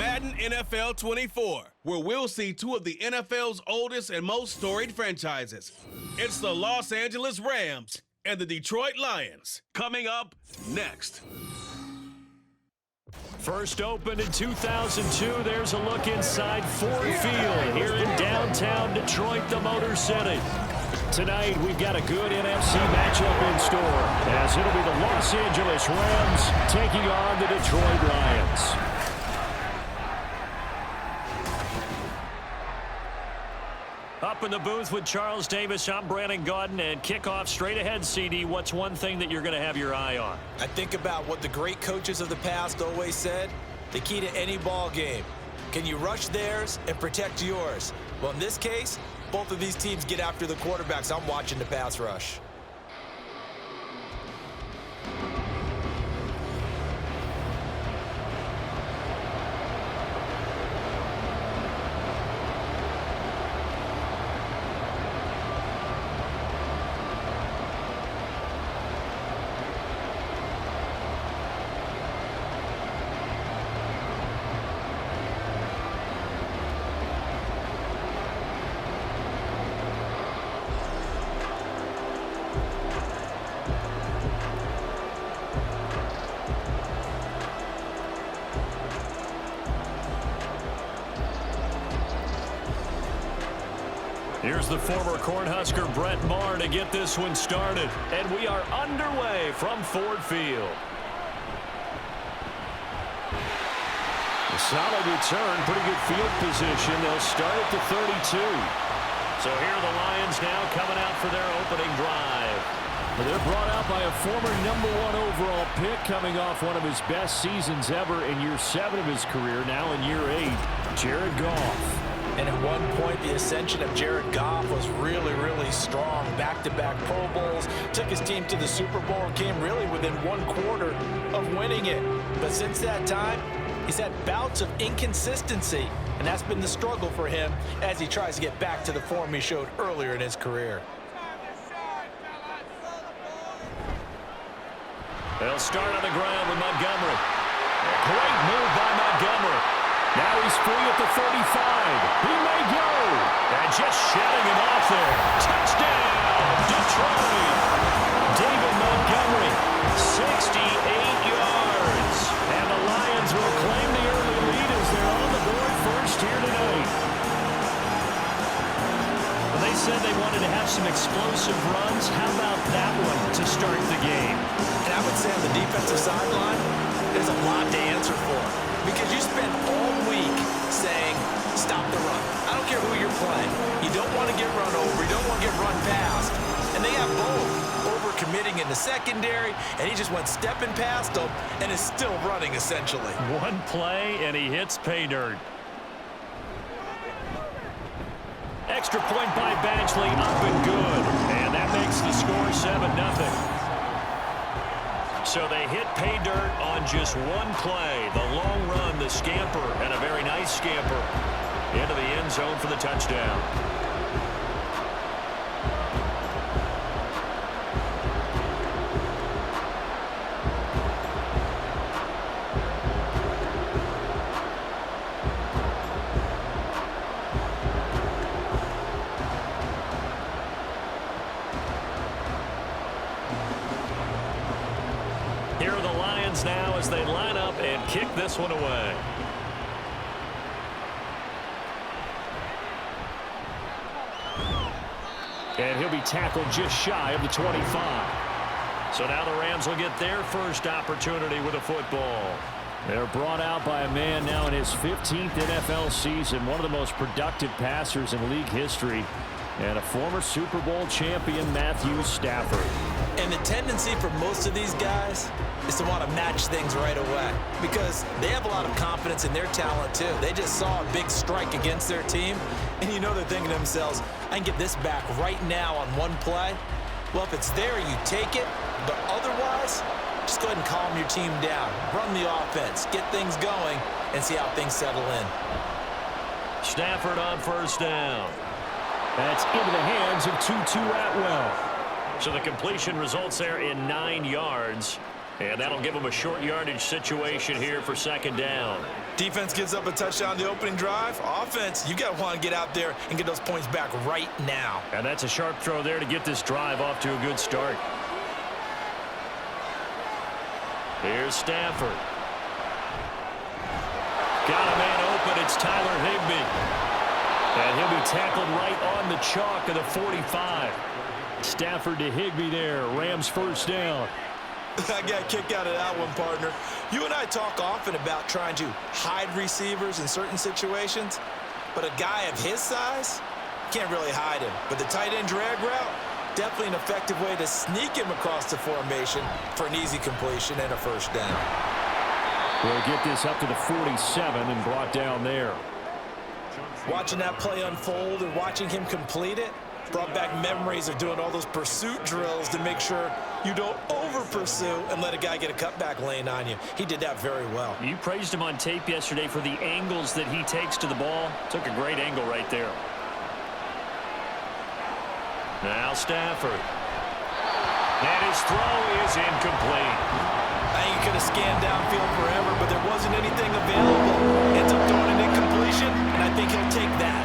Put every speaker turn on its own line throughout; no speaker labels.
Madden NFL 24, where we'll see two of the NFL's oldest and most storied franchises. It's the Los Angeles Rams and the Detroit Lions. Coming up next.
First opened in 2002, there's a look inside Ford Field here in downtown Detroit, the Motor City. Tonight, we've got a good NFC matchup in store, as it'll be the Los Angeles Rams taking on the Detroit Lions. Up in the booth with Charles Davis, I'm Brandon Gaudin, and kickoff straight ahead, CD. What's one thing that you're going to have your eye on?
I think about what the great coaches of the past always said, the key to any ball game. Can you rush theirs and protect yours? Well, in this case, both of these teams get after the quarterbacks. I'm watching the pass rush.
Here's the former Cornhusker Brett Maher to get this one started. And we are underway from Ford Field. A solid return, pretty good field position. They'll start at the 32. So here are the Lions now coming out for their opening drive. They're brought out by a former #1 overall pick, coming off one of his best seasons ever in year 7 of his career, now in year 8, Jared Goff.
And at one point, the ascension of Jared Goff was really, really strong. Back-to-back Pro Bowls, took his team to the Super Bowl, and came really within 1/4 of winning it. But since that time, he's had bouts of inconsistency, and that's been the struggle for him as he tries to get back to the form he showed earlier in his career.
They'll start on the ground with Montgomery. Great move by Montgomery. Now he's free at the 35. He may go. And just shutting him off there. Touchdown, Detroit. David Montgomery, 68 yards. And the Lions will claim the early lead as they're on the board first here tonight. Well, they said they wanted to have some explosive runs. How about that one to start the game?
And I would say on the defensive sideline, there's a lot to answer for. Because you spent all week saying, stop the run. I don't care who you're playing. You don't want to get run over. You don't want to get run past. And they have both. Over-committing in the secondary, and he just went stepping past them and is still running, essentially.
One play, and he hits pay dirt. Extra point by Badgley, up and good. And that makes the score 7-0. So they hit pay dirt on just one play. The long run, the scamper, and a very nice scamper into the end zone for the touchdown. Here are the Lions now as they line up and kick this one away. And he'll be tackled just shy of the 25. So now the Rams will get their first opportunity with a football. They're brought out by a man now in his 15th NFL season, one of the most productive passers in league history, and a former Super Bowl champion, Matthew Stafford.
And the tendency for most of these guys is to want to match things right away because they have a lot of confidence in their talent too. They just saw a big strike against their team, and you know they're thinking to themselves, I can get this back right now on one play. Well, if it's there, you take it, but otherwise, just go ahead and calm your team down. Run the offense, get things going, and see how things settle in.
Stafford on first down. That's into the hands of Tutu Atwell. So the completion results there in 9 yards. And that'll give them a short yardage situation here for second down.
Defense gives up a touchdown on the opening drive. Offense, you got to want to get out there and get those points back right now.
And that's a sharp throw there to get this drive off to a good start. Here's Stafford. Got a man open. It's Tyler Higbee. And he'll be tackled right on the chalk of the 45. Stafford to Higbee there. Rams first down.
I got a kick out of that one, partner. You and I talk often about trying to hide receivers in certain situations, but a guy of his size, can't really hide him. But the tight end drag route, definitely an effective way to sneak him across the formation for an easy completion and a first down.
We'll get this up to the 47 and brought down there.
Watching that play unfold and watching him complete it brought back memories of doing all those pursuit drills to make sure you don't over-pursue and let a guy get a cutback lane on you. He did that very well.
You praised him on tape yesterday for the angles that he takes to the ball. Took a great angle right there. Now Stafford. And his throw is incomplete.
I think he could have scanned downfield forever, but there wasn't anything available. Ends up throwing an incompletion, and I think he'll take that.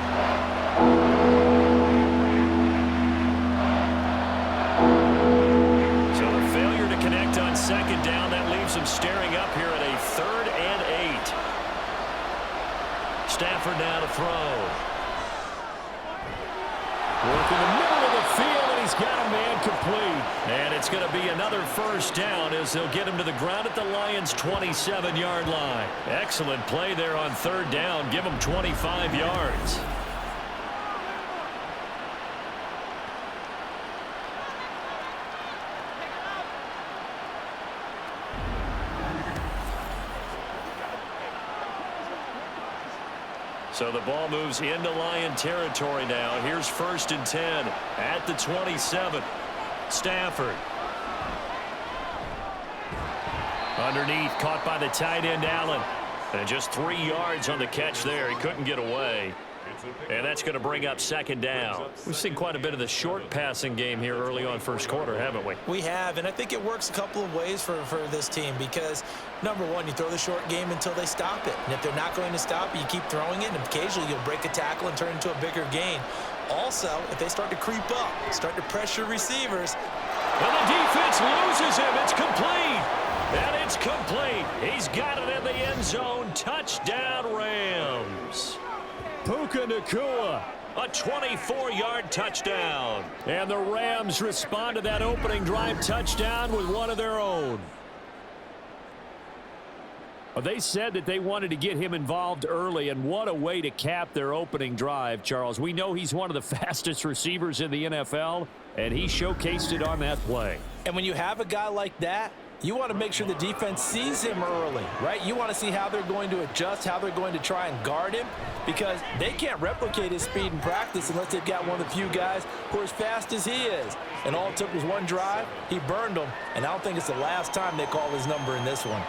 Second down, that leaves him staring up here at a 3rd and 8. Stafford now to throw. Working the middle of the field, and he's got a man complete. And it's going to be another first down as they'll get him to the ground at the Lions' 27-yard line. Excellent play there on 3rd down. Give him 25 yards. So the ball moves into Lion territory now. Here's 1st and 10 at the 27. Stafford. Underneath, caught by the tight end, Allen. And just 3 yards on the catch there. He couldn't get away. And that's going to bring up second down. We've seen quite a bit of the short passing game here early on first quarter, haven't we?
We have, and I think it works a couple of ways for this team because, number one, you throw the short game until they stop it. And if they're not going to stop it, you keep throwing it, and occasionally you'll break a tackle and turn it into a bigger gain. Also, if they start to creep up, start to pressure receivers.
And the defense loses him. It's complete. And it's complete. He's got it in the end zone. Touchdown, Rams. Puka Nacua, a 24-yard touchdown. And the Rams respond to that opening drive touchdown with one of their own. Well, they said that they wanted to get him involved early, and what a way to cap their opening drive, Charles. We know he's one of the fastest receivers in the NFL, and he showcased it on that play.
And when you have a guy like that, you want to make sure the defense sees him early, right? You want to see how they're going to adjust, how they're going to try and guard him, because they can't replicate his speed in practice unless they've got one of the few guys who are as fast as he is. And all it took was one drive. He burned them, and I don't think it's the last time they call his number in this one.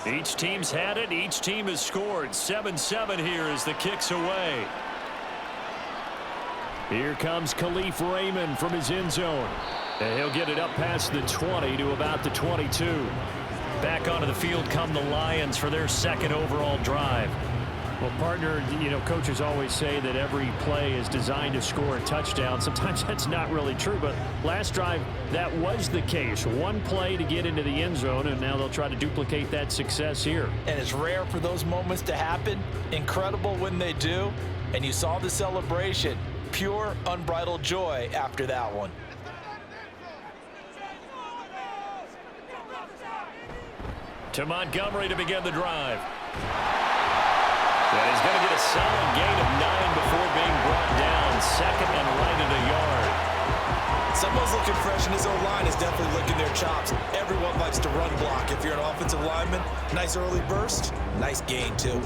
Each team's had it. Each team has scored. 7-7 here as the kick's away. Here comes Khalif Raymond from his end zone. And he'll get it up past the 20 to about the 22. Back onto the field come the Lions for their second overall drive. Well, partner, you know, coaches always say that every play is designed to score a touchdown. Sometimes that's not really true, but last drive, that was the case. One play to get into the end zone, and now they'll try to duplicate that success here.
And it's rare for those moments to happen. Incredible when they do. And you saw the celebration. Pure, unbridled joy after that one.
To Montgomery to begin the drive. And he's going to get a solid gain of 9 before being brought down. Second and right at a yard.
Someone's looking fresh, and his O-line is definitely licking their chops. Everyone likes to run block. If you're an offensive lineman, nice early burst, nice gain too.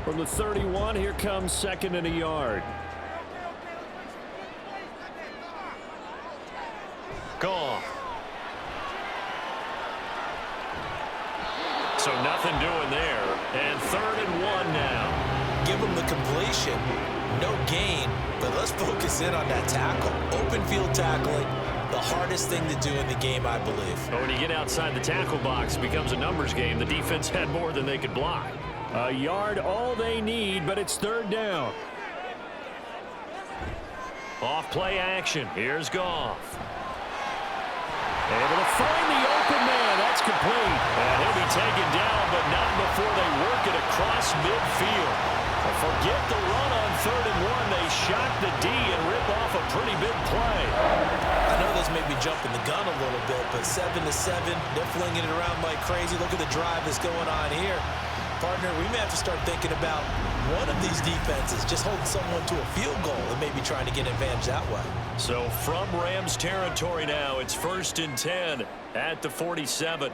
Well, From the 31, here comes 2nd and a yard. Goff. So nothing doing there. And 3rd and 1 now.
Give him the completion. No gain, but let's focus in on that tackle. Open field tackling, the hardest thing to do in the game, I believe.
But when you get outside the tackle box, it becomes a numbers game. The defense had more than they could block. A yard, all they need, but it's 3rd down. Off play action. Here's Goff. Able to find the open man. That's complete. And he'll be taken down, but not before they work it across midfield. Forget the run on 3rd and 1. They shock the D and rip off a pretty big play.
I know this may be jumping the gun a little bit, but 7-7, they're flinging it around like crazy. Look at the drive that's going on here. Partner, we may have to start thinking about one of these defenses just holding someone to a field goal and maybe trying to get an advantage that way.
So from Rams territory now, it's 1st and 10 at the 47.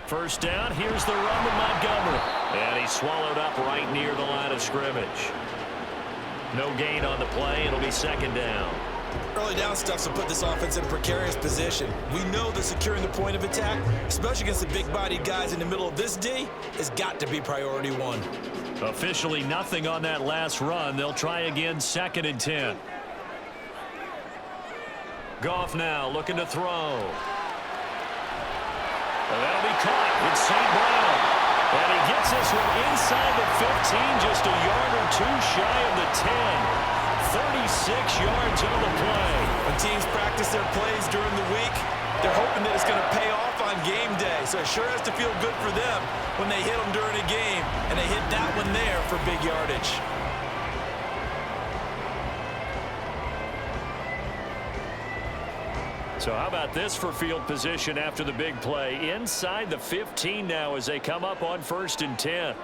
First down, here's the run with Montgomery. And he's swallowed up right near the line of scrimmage. No gain on the play. It'll be 2nd down.
Early down stuff will put this offense in a precarious position. We know that securing the point of attack, especially against the big-bodied guys in the middle of this D, has got to be priority 1.
Officially nothing on that last run. They'll try again, 2nd and 10. Goff now looking to throw. And that'll be caught. It's St. Brown. And he gets this one inside the 15, just a yard or 2 shy of the 10. 36 yards on the play.
When teams practice their plays during the week, they're hoping that it's going to pay off on game day. So it sure has to feel good for them when they hit them during a game, and they hit that one there for big yardage.
So how about this for field position after the big play? Inside the 15 now as they come up on 1st and 10.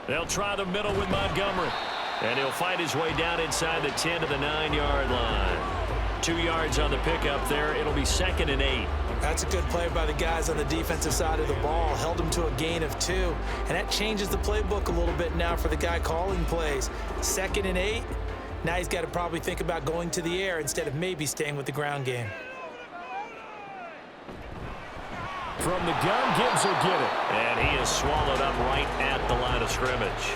They'll try the middle with Montgomery. And he'll fight his way down inside the 10 to the 9-yard line. 2 yards on the pickup there. It'll be 2nd and 8.
That's a good play by the guys on the defensive side of the ball. Held him to a gain of 2. And that changes the playbook a little bit now for the guy calling plays. 2nd and 8. Now he's got to probably think about going to the air instead of maybe staying with the ground game.
From the gun, Gibbs will get it. And he is swallowed up right at the line of scrimmage.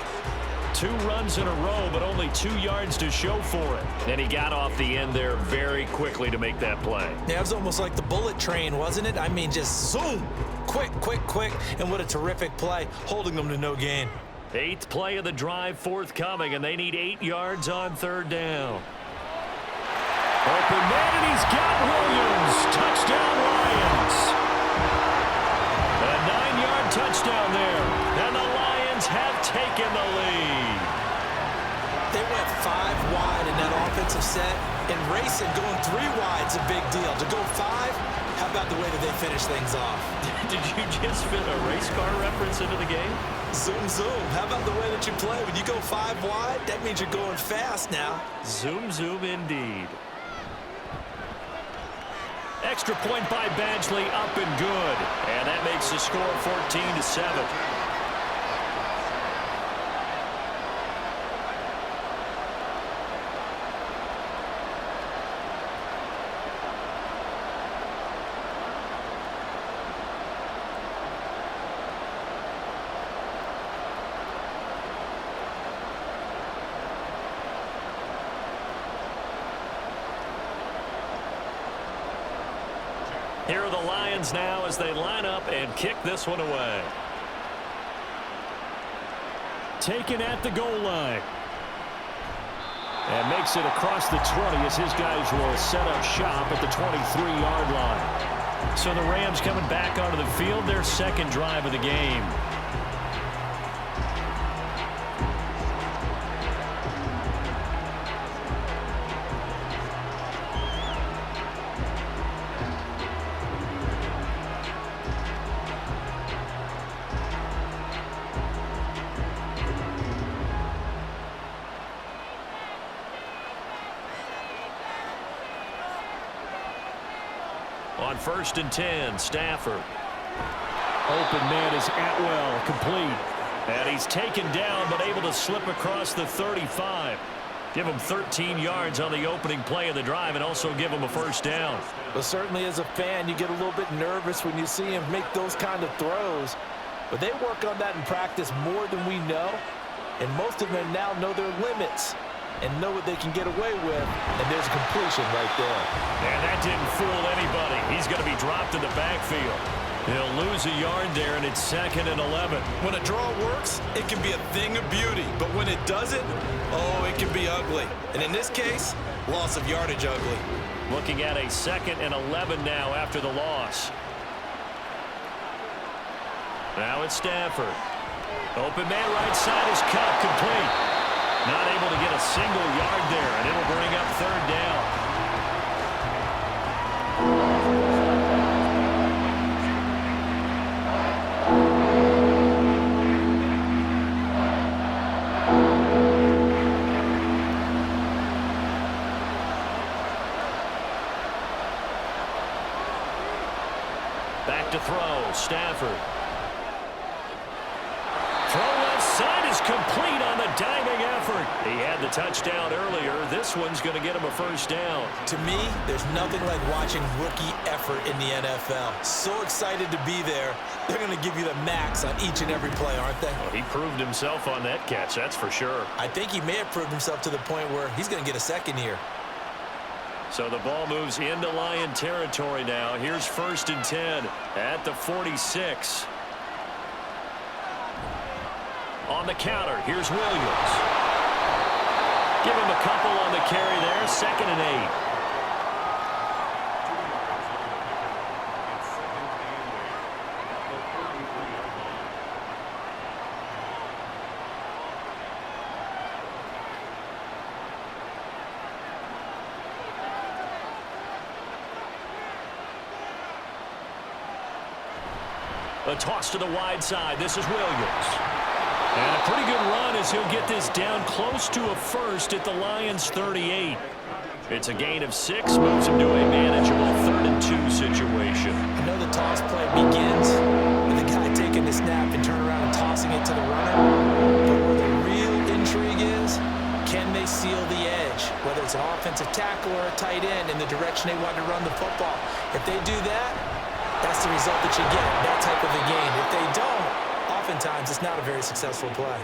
2 runs in a row, but only 2 yards to show for it. And he got off the end there very quickly to make that play.
Yeah, it was almost like the bullet train, wasn't it? I mean, just zoom. Quick, quick, quick. And what a terrific play, holding them to no gain.
8th play of the drive forthcoming, and they need 8 yards on 3rd down. Open man, and he's got Williams. Touchdown, Lions. A 9-yard touchdown there, and the Lions have taken the lead.
They went 5 wide in that offensive set, and racing going 3 wide's a big deal. To go 5, how about the way that they finish things off?
Did you just fit a race car reference into the game?
Zoom, zoom. How about the way that you play? When you go 5 wide, that means you're going fast now.
Zoom, zoom indeed. Extra point by Badgley, up and good. And that makes the score 14-7. Here are the Lions now as they line up and kick this one away. Taken at the goal line. And makes it across the 20 as his guys will set up shop at the 23-yard line. So the Rams coming back onto the field, their 2nd drive of the game. On 1st and 10, Stafford. Open man is Atwell, complete. And he's taken down, but able to slip across the 35. Give him 13 yards on the opening play of the drive and also give him a first down.
But certainly as a fan, you get a little bit nervous when you see him make those kind of throws. But they work on that in practice more than we know. And most of them now know their limits and know what they can get away with. And there's a completion right there.
And that didn't fool anybody. He's going to be dropped in the backfield. He'll lose a yard there, and it's 2nd and 11.
When a draw works, it can be a thing of beauty. But when it doesn't, oh, it can be ugly. And in this case, loss of yardage ugly.
Looking at a 2nd and 11 now after the loss. Now it's Stafford. Open man right side is cut, complete. Not able to get a single yard there, and it'll bring up 3rd down. Back to throw, Stafford. Throw left side is complete on the diving effort. He had the touchdown earlier. This one's going to get him a first down.
To me, there's nothing like watching rookie effort in the NFL. So excited to be there. They're going to give you the max on each and every play, aren't they?
Well, he proved himself on that catch, that's for sure.
I think he may have proved himself to the point where he's going to get a second here.
So the ball moves into Lion territory now. Here's 1st and 10 at the 46. On the counter, here's Williams. Give him a couple on the carry there. 2nd and 8. A toss to the wide side. This is Williams. And a pretty good run as he'll get this down close to a first at the Lions' 38. It's a gain of 6, moves him to a manageable 3rd and 2 situation.
I know the toss play begins with the guy taking the snap and turning around and tossing it to the runner. But where the real intrigue is, can they seal the edge? Whether it's an offensive tackle or a tight end in the direction they want to run the football. If they do that, that's the result that you get, that type of a game. If they don't, oftentimes it's not a very successful play.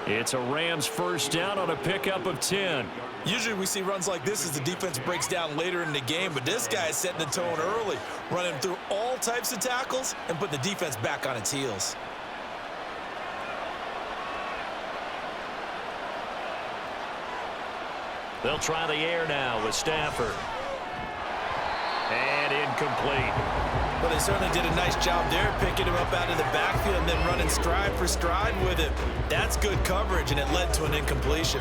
It's a Rams first down on a pickup of 10.
Usually we see runs like this as the defense breaks down later in the game, but this guy is setting the tone early, running through all types of tackles and putting the defense back on its heels.
They'll try the air now with Stafford. And incomplete.
Well, they certainly did a nice job there, picking him up out of the backfield and then running stride for stride with him. That's good coverage, and it led to an incompletion.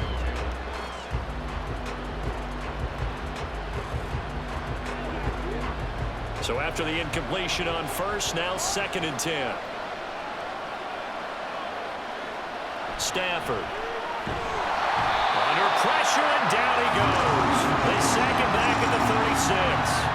So after the incompletion on first, now 2nd and 10. Stafford. Under pressure, and down he goes. They sack him back at the 36.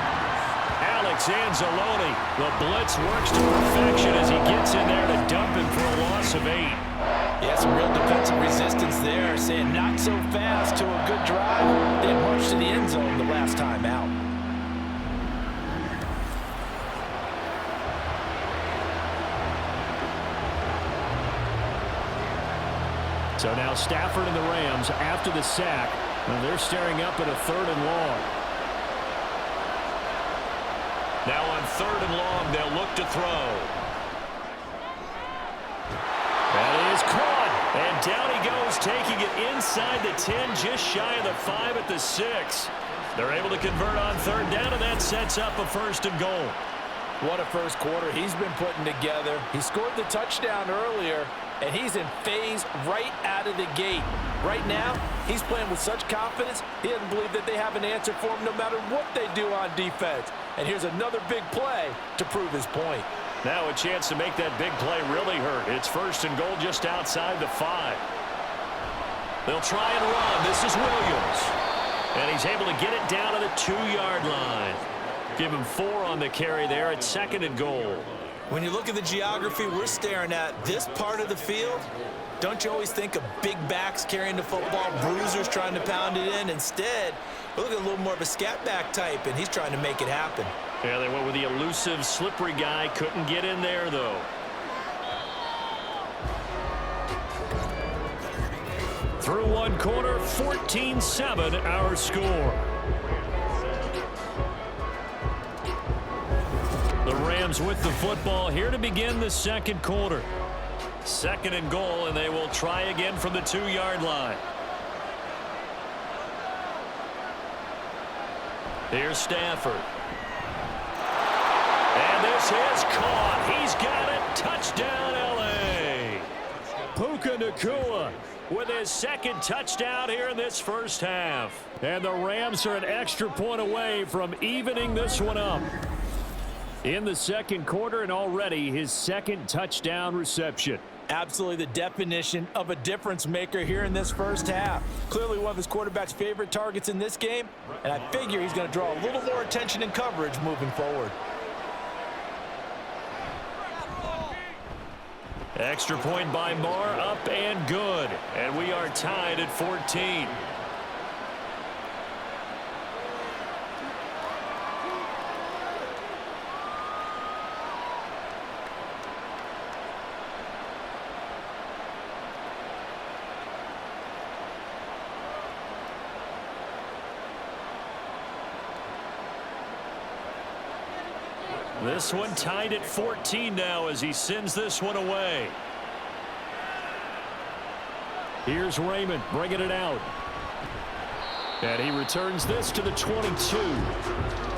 Alex Anzalone. The blitz works to perfection as he gets in there to dump him for a loss of 8.
Yeah, some real defensive resistance there, saying not so fast to a good drive. They marched to the end zone the last time out.
So now Stafford and the Rams after the sack. And they're staring up at a 3rd and long. Now on 3rd and long, they'll look to throw. That is caught. And down he goes, taking it inside the 10, just shy of the 5 at the 6. They're able to convert on 3rd down, and that sets up a 1st and goal.
What a first quarter he's been putting together. He scored the touchdown earlier, and he's in phase right out of the gate. Right now, he's playing with such confidence, he doesn't believe that they have an answer for him no matter what they do on defense. And here's another big play to prove his point.
Now a chance to make that big play really hurt. It's 1st and goal just outside the 5. They'll try and run. This is Williams. And he's able to get it down to the 2-yard line. Give him 4 on the carry there at 2nd and goal.
When you look at the geography we're staring at, this part of the field, don't you always think of big backs carrying the football, bruisers trying to pound it in? Instead, we look at a little more of a scat back type, and he's trying to make it happen.
Yeah, they went with the elusive, slippery guy. Couldn't get in there, though. Through one quarter, 14-7 our score. The Rams with the football here to begin the second quarter. Second and goal, and they will try again from the 2-yard line. Here's Stafford. And this is caught. He's got it. Touchdown, L.A. Puka Nacua with his second touchdown here in this first half. And the Rams are an extra point away from evening this one up. In the second quarter, and already his second touchdown reception.
Absolutely the definition of a difference maker here in this first half. Clearly one of his quarterback's favorite targets in this game, and I figure he's going to draw a little more attention and coverage moving forward.
Extra point by Marr, up and good. And we are tied at 14. This one tied at 14 now as he sends this one away. Here's Raymond bringing it out. And he returns this to the 22.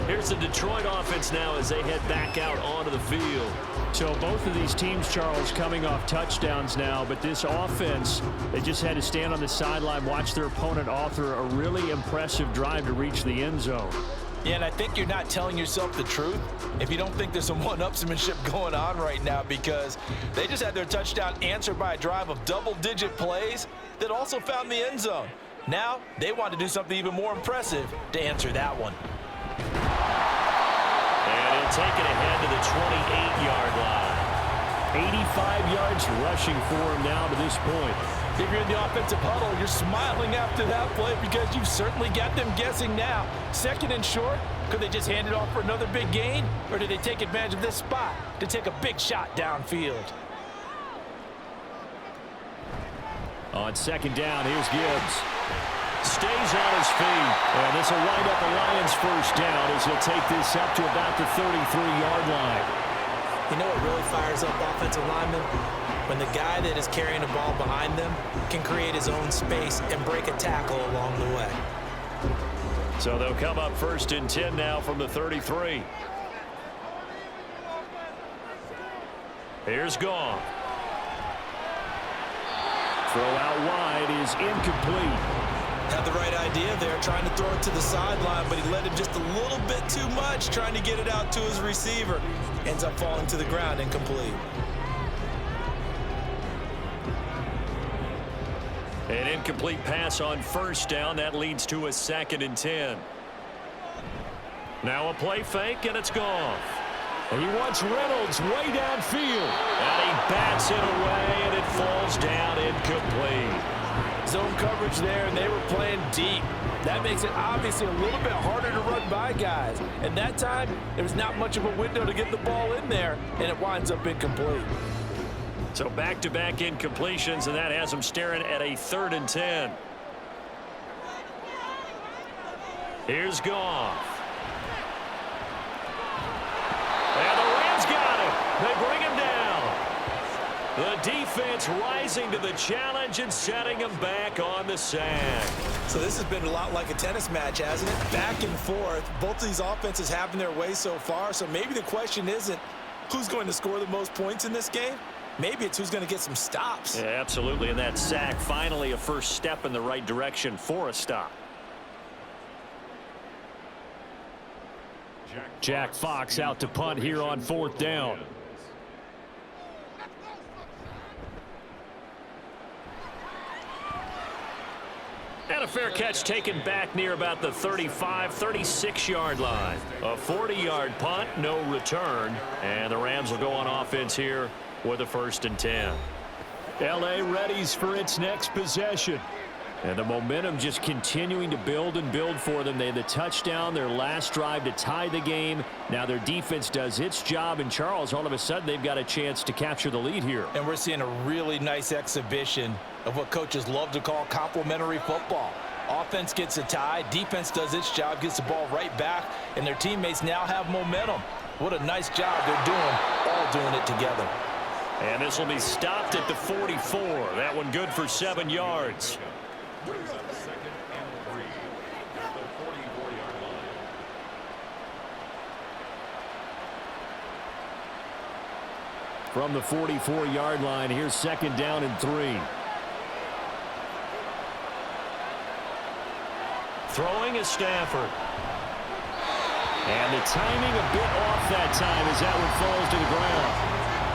Here's the Detroit offense now as they head back out onto the field.
So both of these teams, Charles, coming off touchdowns now, but this offense, they just had to stand on the sideline, watch their opponent author a really impressive drive to reach the end zone.
Yeah, and I think you're not telling yourself the truth if you don't think there's some one-upsmanship going on right now, because they just had their touchdown answered by a drive of double-digit plays that also found the end zone. Now they want to do something even more impressive to answer that one.
And he'll take it ahead to the 28-yard line.
85 yards rushing for him now to this point.
If you're in the offensive huddle, you're smiling after that play because you've certainly got them guessing now. Second and short, could they just hand it off for another big gain? Or did they take advantage of this spot to take a big shot downfield?
On second down, here's Gibbs.
Stays on his feet.
And this will wind up the Lions' first down as he'll take this up to about the 33-yard line.
You know what really fires up offensive linemen? When the guy that is carrying the ball behind them can create his own space and break a tackle along the way.
So they'll come up first and 10 now from the 33. Here's Goff.
Throw out wide is incomplete.
Had the right idea there, trying to throw it to the sideline, but he let him just a little bit too much, trying to get it out to his receiver. Ends up falling to the ground, incomplete.
An incomplete pass on first down. That leads to a second and 10. Now a play fake, and it's Goff.
And he wants Reynolds way downfield.
And he bats it away, and it falls down incomplete.
Zone coverage there, and they were playing deep. That makes it obviously a little bit harder to run by guys. And that time, there was not much of a window to get the ball in there, and it winds up incomplete.
So back-to-back incompletions, and that has them staring at a 3rd and 10. Here's Goff. And the Rams got him. They bring him down. The defense rising to the challenge and setting him back on the sand.
So this has been a lot like a tennis match, hasn't it? Back and forth. Both of these offenses having their way so far. So maybe the question isn't who's going to score the most points in this game. Maybe it's who's going to get some stops.
Yeah, absolutely. And that sack, finally a first step in the right direction for a stop.
Jack Fox out to punt here on 4th down. And a fair catch taken back near about the 35, 36-yard line. A 40-yard punt, no return. And the Rams will go on offense here with a 1st and 10. L.A. readies for its next possession. And the momentum just continuing to build and build for them. They had the touchdown, their last drive to tie the game. Now their defense does its job. And Charles, all of a sudden, they've got a chance to capture the lead here.
And we're seeing a really nice exhibition of what coaches love to call complementary football. Offense gets a tie, defense does its job, gets the ball right back, and their teammates now have momentum. What a nice job they're doing, all doing it together.
And this will be stopped at the 44. That one good for 7 yards. From the 44-yard line, here's 2nd down and 3. Throwing is Stafford. And the timing a bit off that time as that one falls to the ground.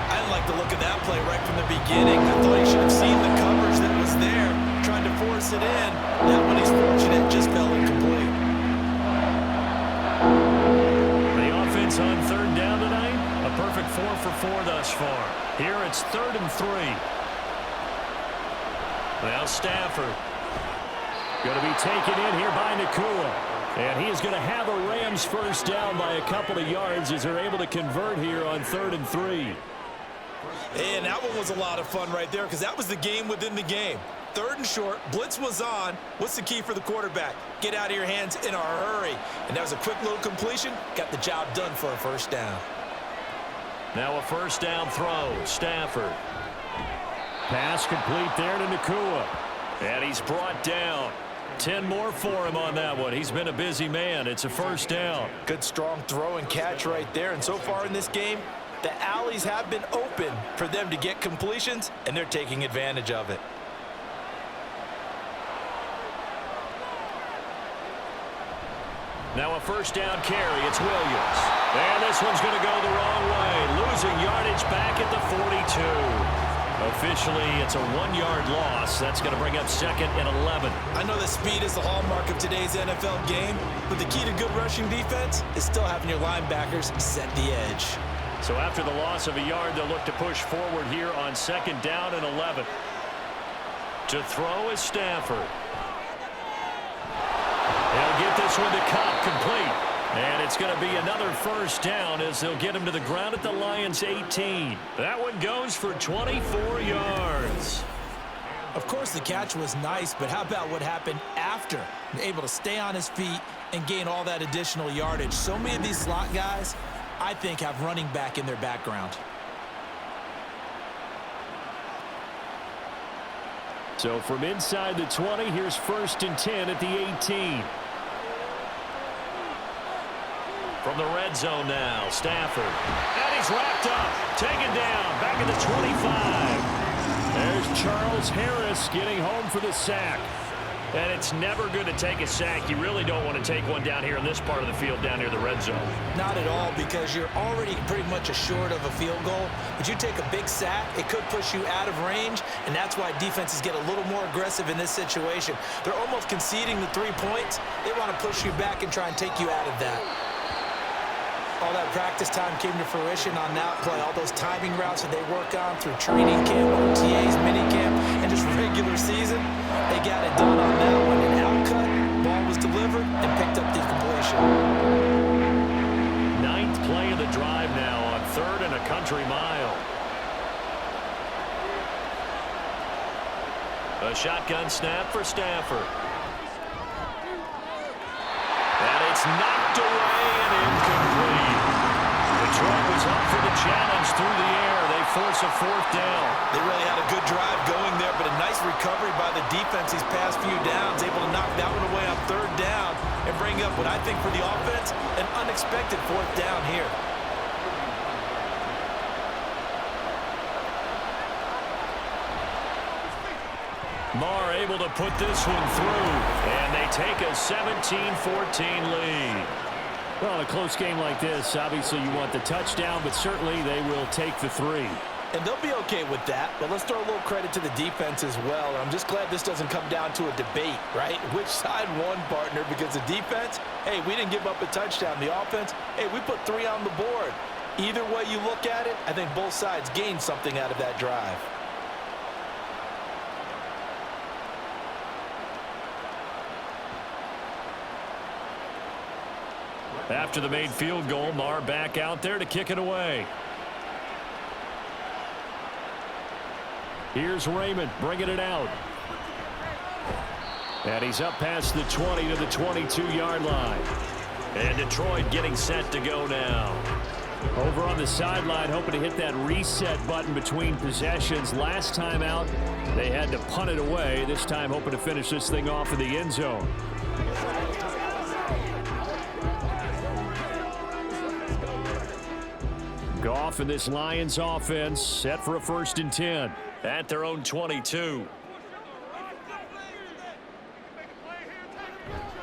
I didn't like the look of that play right from the beginning. I thought he should have seen the coverage that was there, trying to force it in. That one, he's fortunate, just fell incomplete.
The offense on 3rd down tonight, a perfect 4 for 4 thus far. Here it's 3rd and 3. Now Stafford. Going to be taken in here by Nakua. And he is going to have a Rams 1st down by a couple of yards as they're able to convert here on 3rd and 3.
And that one was a lot of fun right there because that was the game within the game. 3rd and short, blitz was on. What's the key for the quarterback? Get out of your hands in a hurry. And that was a quick little completion. Got the job done for a 1st down.
Now a 1st down throw. Stafford. Pass complete there to Nakua. And he's brought down. 10 more for him on that one. He's been a busy man. It's a 1st down.
Good strong throw and catch right there. And so far in this game, the alleys have been open for them to get completions, and they're taking advantage of it.
Now a 1st down carry. It's Williams. And this one's going to go the wrong way. Losing yardage back at the 42. Officially, it's a 1-yard loss. That's going to bring up 2nd and 11.
I know that speed is the hallmark of today's NFL game, but the key to good rushing defense is still having your linebackers set the edge.
So after the loss of a yard, they'll look to push forward here on 2nd down and 11. To throw is Stafford. They'll get this one to Cobb, complete. And it's going to be another 1st down as they'll get him to the ground at the Lions' 18. That one goes for 24 yards.
Of course, the catch was nice, but how about what happened after? Able to stay on his feet and gain all that additional yardage. So many of these slot guys, I think, have running back in their background.
So from inside the 20, here's 1st and 10 at the 18. From the red zone now, Stafford. And he's wrapped up, taken down, back at the 25. There's Charles Harris getting home for the sack. And it's never good to take a sack. You really don't want to take one down here in this part of the field, down near the red zone.
Not at all, because you're already pretty much assured of a field goal. But you take a big sack, it could push you out of range, and that's why defenses get a little more aggressive in this situation. They're almost conceding the 3 points. They want to push you back and try and take you out of that. All that practice time came to fruition on that play. All those timing routes that they work on through training camp, OTAs, minicamp, and just regular season, they got it done on that one. An outcut, ball was delivered, and picked up the completion.
9th play of the drive now on 3rd and a country mile. A shotgun snap for Stafford. And it's knocked away and incomplete. Detroit was up for the challenge through the air. They force a 4th down.
They really had a good drive going there, but a nice recovery by the defense these past few downs, able to knock that one away on 3rd down and bring up what I think for the offense, an unexpected 4th down here.
Marr able to put this one through, and they take a 17-14 lead. Well, in a close game like this, obviously you want the touchdown, but certainly they will take the 3.
And they'll be okay with that, but let's throw a little credit to the defense as well. I'm just glad this doesn't come down to a debate, right? Which side won, partner? Because the defense, hey, we didn't give up a touchdown. The offense, hey, we put 3 on the board. Either way you look at it, I think both sides gained something out of that drive.
After the made field goal, Mar back out there to kick it away. Here's Raymond bringing it out. And he's up past the 20 to the 22-yard line. And Detroit getting set to go now. Over on the sideline, hoping to hit that reset button between possessions. Last time out, they had to punt it away. This time, hoping to finish this thing off in the end zone. Goff and this Lions offense set for a 1st and 10 at their own 22.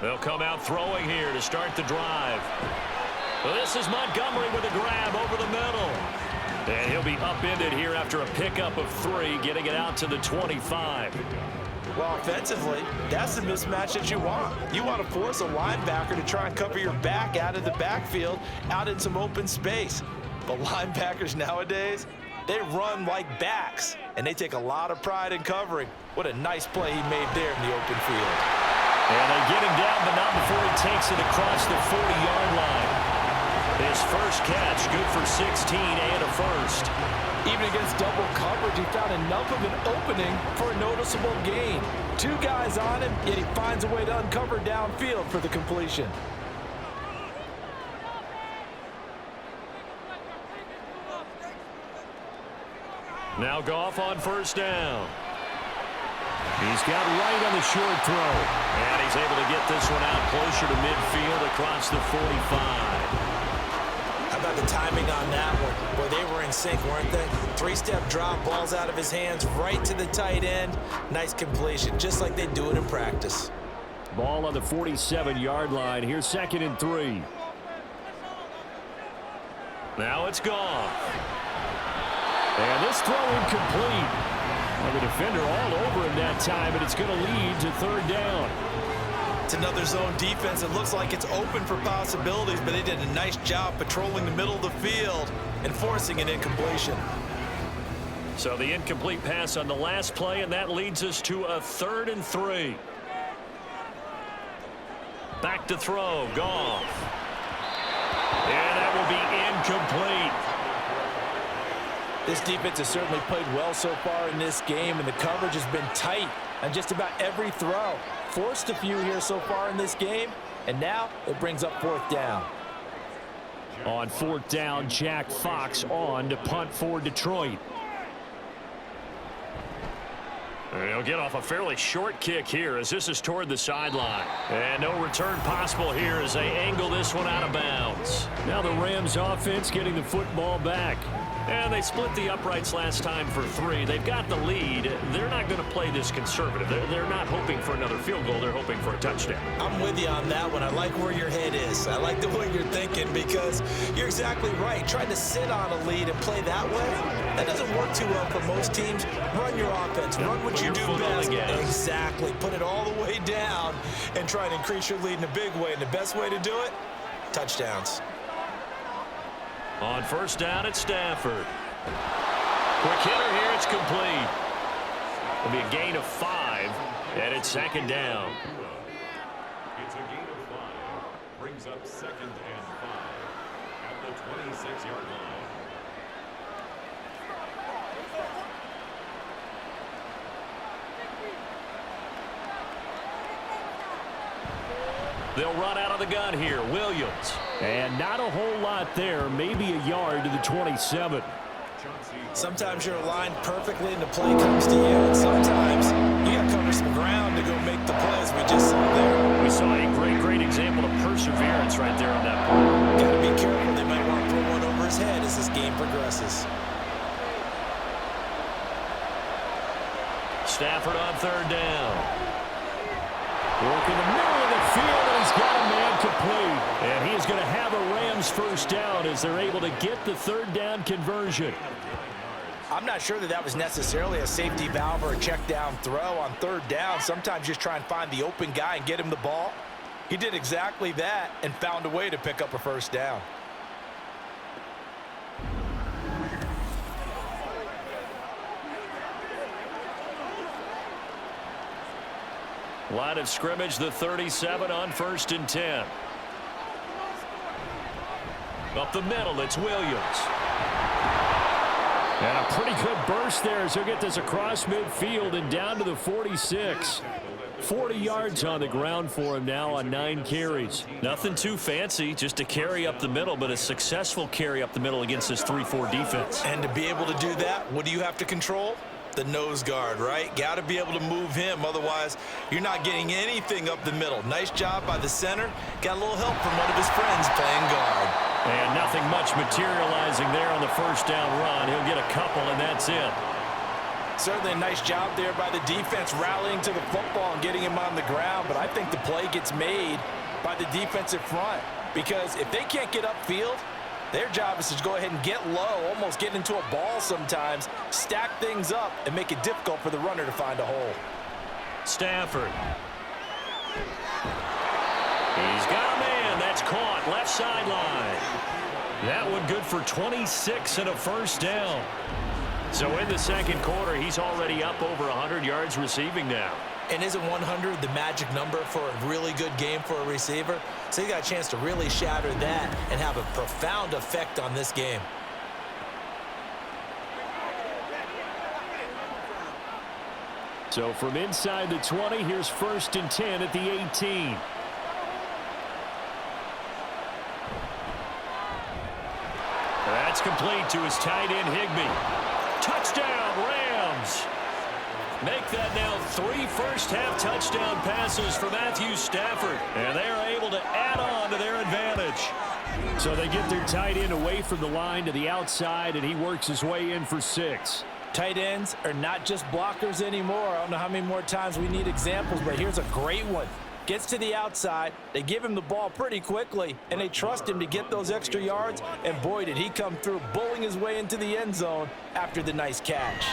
They'll come out throwing here to start the drive. Well, this is Montgomery with a grab over the middle. And he'll be upended here after a pickup of 3, getting it out to the 25.
Well, offensively, that's the mismatch that you want. You want to force a linebacker to try and cover your back out of the backfield, out in some open space. But linebackers nowadays, they run like backs, and they take a lot of pride in covering. What a nice play he made there in the open field.
And they get him down, but not before he takes it across the 40-yard line. His first catch, good for 16 and a 1st.
Even against double coverage, he found enough of an opening for a noticeable gain. 2 guys on him, yet he finds a way to uncover downfield for the completion.
Now Goff on 1st down. He's got right on the short throw. And he's able to get this one out closer to midfield across the 45.
How about the timing on that one? Boy, they were in sync, weren't they? 3-step drop, balls out of his hands, right to the tight end. Nice completion, just like they do it in practice.
Ball on the 47-yard line. Here's 2nd and 3. Now it's Goff. And this throw incomplete. Well, the defender all over him that time, and it's going to lead to 3rd down.
It's another zone defense. It looks like it's open for possibilities, but they did a nice job patrolling the middle of the field and forcing an incompletion.
So the incomplete pass on the last play, and that leads us to a 3rd and 3. Back to throw, Goff. And that will be incomplete.
This defense has certainly played well so far in this game, and the coverage has been tight on just about every throw. Forced a few here so far in this game, and now it brings up 4th down.
On 4th down, Jack Fox on to punt for Detroit. He'll get off a fairly short kick here as this is toward the sideline. And no return possible here as they angle this one out of bounds. Now the Rams offense getting the football back. And they split the uprights last time for 3. They've got the lead. They're not going to play this conservative. They're not hoping for another field goal. They're hoping for a touchdown.
I'm with you on that one. I like where your head is. I like the way you're thinking because you're exactly right. Trying to sit on a lead and play that way, that doesn't work too well for most teams. Run your offense. Run what you do best. Exactly. Put it all the way down and try to increase your lead in a big way. And the best way to do it, touchdowns.
On 1st down at Stafford. Quick hitter here, it's complete. It'll be a gain of 5, and it's 2nd down.
It's a gain of 5. Brings up 2nd and 5 at the 26-yard line.
They'll run out of the gun here. Williams. And not a whole lot there. Maybe a yard to the 27.
Sometimes you're aligned perfectly and the play comes to you. And sometimes you got to cover some ground to go make the plays we just saw there.
We saw a great example of perseverance right there on that play.
Got to be careful. They might want to throw one over his head as this game progresses.
Stafford on 3rd down. Work in the middle of the field, and he's got a man complete. And he is going to have a Rams 1st down as they're able to get the 3rd down conversion.
I'm not sure that was necessarily a safety valve or a check down throw on third down. Sometimes just try and find the open guy and get him the ball. He did exactly that and found a way to pick up a first down.
Line of scrimmage, the 37 on 1st and 10. Up the middle, it's Williams. And a pretty good burst there as he'll get this across midfield and down to the 46. 40 yards on the ground for him now on 9 carries.
Nothing too fancy, just a carry up the middle, but a successful carry up the middle against this 3-4 defense.
And to be able to do that, what do you have to control? The nose guard, right? Got to be able to move him. Otherwise, you're not getting anything up the middle. Nice job by the center. Got a little help from one of his friends playing guard.
And nothing much materializing there on the first down run. He'll get a couple, and that's it.
Certainly a nice job there by the defense rallying to the football and getting him on the ground. But I think the play gets made by the defensive front. Because if they can't get upfield, their job is to go ahead and get low, almost get into a ball sometimes, stack things up, and make it difficult for the runner to find a hole.
Stafford. He's got a man. That's caught. Left sideline. That one good for 26 and a first down. So in the second quarter, he's already up over 100 yards receiving now.
And isn't 100 the magic number for a really good game for a receiver? So he got a chance to really shatter that and have a profound effect on this game.
So from inside the 20, here's 1st and 10 at the 18. That's complete to his tight end, Higbee. Touchdown, Rams. Make that now 3 first-half touchdown passes for Matthew Stafford. And they are able to add on to their advantage. So they get their tight end away from the line to the outside, and he works his way in for 6.
Tight ends are not just blockers anymore. I don't know how many more times we need examples, but here's a great one. Gets to the outside, they give him the ball pretty quickly, and they trust him to get those extra yards, and boy, did he come through, bowling his way into the end zone after the nice catch.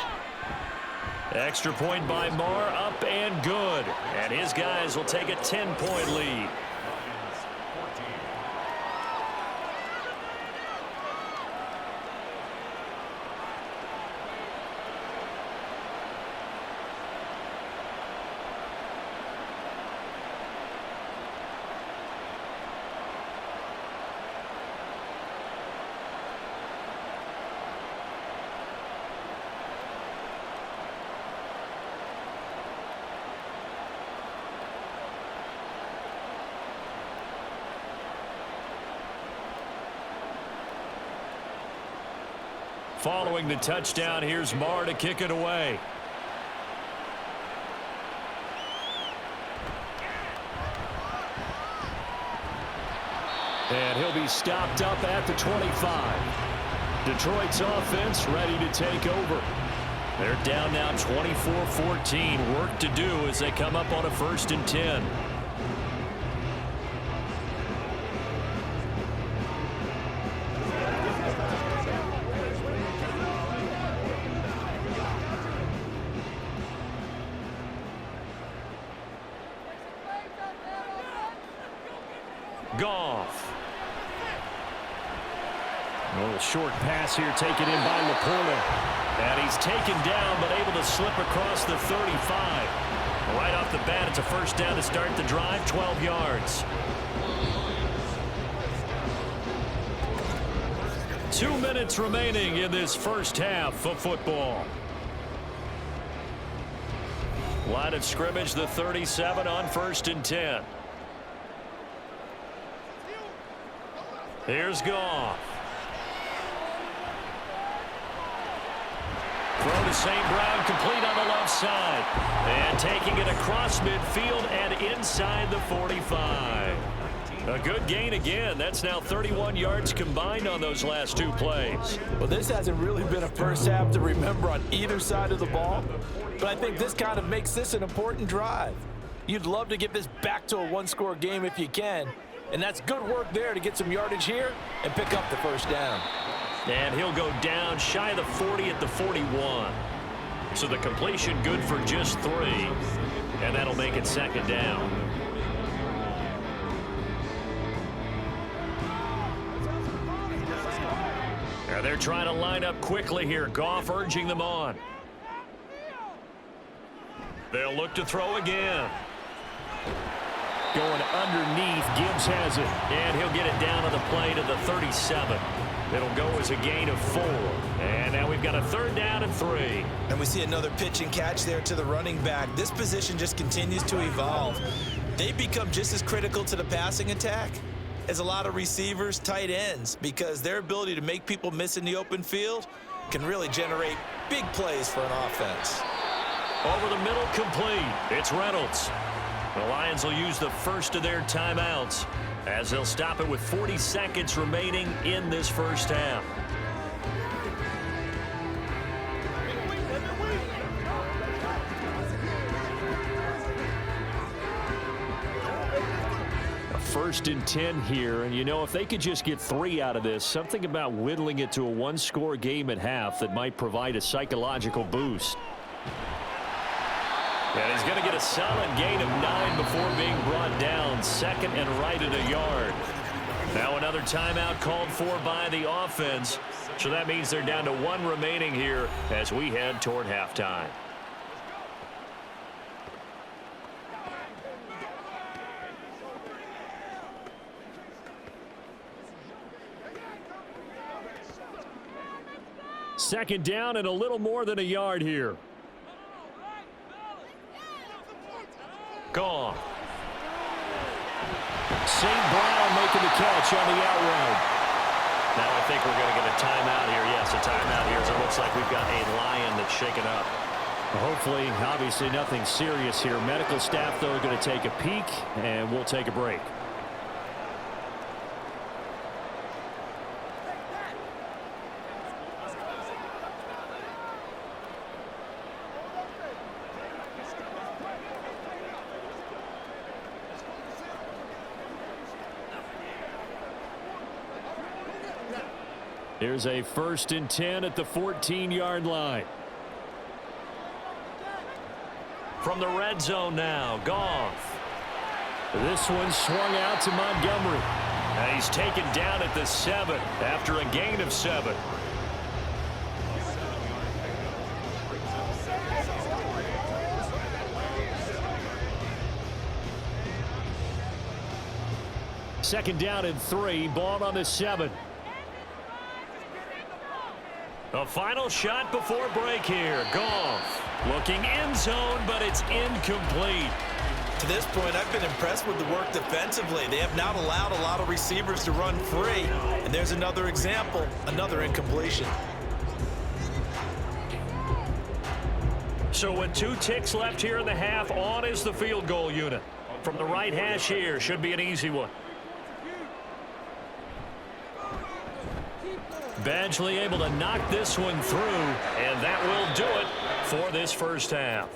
Extra point by Marr, up and good. And his guys will take a 10-point lead. Following the touchdown, here's Marr to kick it away. And he'll be stopped up at the 25. Detroit's offense ready to take over. They're down now 24-14. Work to do as they come up on a 1st and 10. Goff. A little short pass here taken in by Laporta. And he's taken down but able to slip across the 35. Right off the bat, it's a first down to start the drive, 12 yards. 2 minutes remaining in this first half of football. Line of scrimmage, the 37 on 1st and 10. Here's Goff. Throw to St. Brown, complete on the left side. And taking it across midfield and inside the 45. A good gain again. That's now 31 yards combined on those last 2 plays.
Well, this hasn't really been a first half to remember on either side of the ball. But I think this kind of makes this an important drive. You'd love to get this back to a 1-score game if you can. And that's good work there to get some yardage here and pick up the first down.
And he'll go down shy of the 40 at the 41. So the completion good for just 3. And that'll make it second down. And they're trying to line up quickly here. Goff urging them on. They'll look to throw again. Going underneath, Gibbs has it. And he'll get it down to the play to the 37. It'll go as a gain of 4. And now we've got a 3rd down and 3.
And we see another pitch and catch there to the running back. This position just continues to evolve. They become just as critical to the passing attack as a lot of receivers, tight ends, because their ability to make people miss in the open field can really generate big plays for an offense.
Over the middle, complete. It's Reynolds. The Lions will use the first of their timeouts as they'll stop it with 40 seconds remaining in this first half. A 1st and 10 here, and you know, if they could just get 3 out of this, something about whittling it to a 1-score game at half that might provide a psychological boost. And he's going to get a solid gain of 9 before being brought down. 2nd and right at a yard. Now another timeout called for by the offense. So that means they're down to 1 remaining here as we head toward halftime. Second down and a little more than a yard here. Gone. St. Brown making the catch on the out route. Now I think we're going to get a timeout here. Yes, a timeout here as it looks like we've got a Lion that's shaken up. Hopefully, obviously nothing serious here. Medical staff, though, are going to take a peek, and we'll take a break. Here's a 1st and 10 at the 14-yard line. From the red zone now, Goff. This one swung out to Montgomery. And he's taken down at the 7 after a gain of 7. Second down and 3, ball on the 7. A final shot before break here. Goff looking end zone, but it's incomplete.
To this point, I've been impressed with the work defensively. They have not allowed a lot of receivers to run free. And there's another example, another incompletion.
So with 2 ticks left here in the half, on is the field goal unit. From the right hash here, should be an easy one. Badgley able to knock this one through, and that will do it for this first half.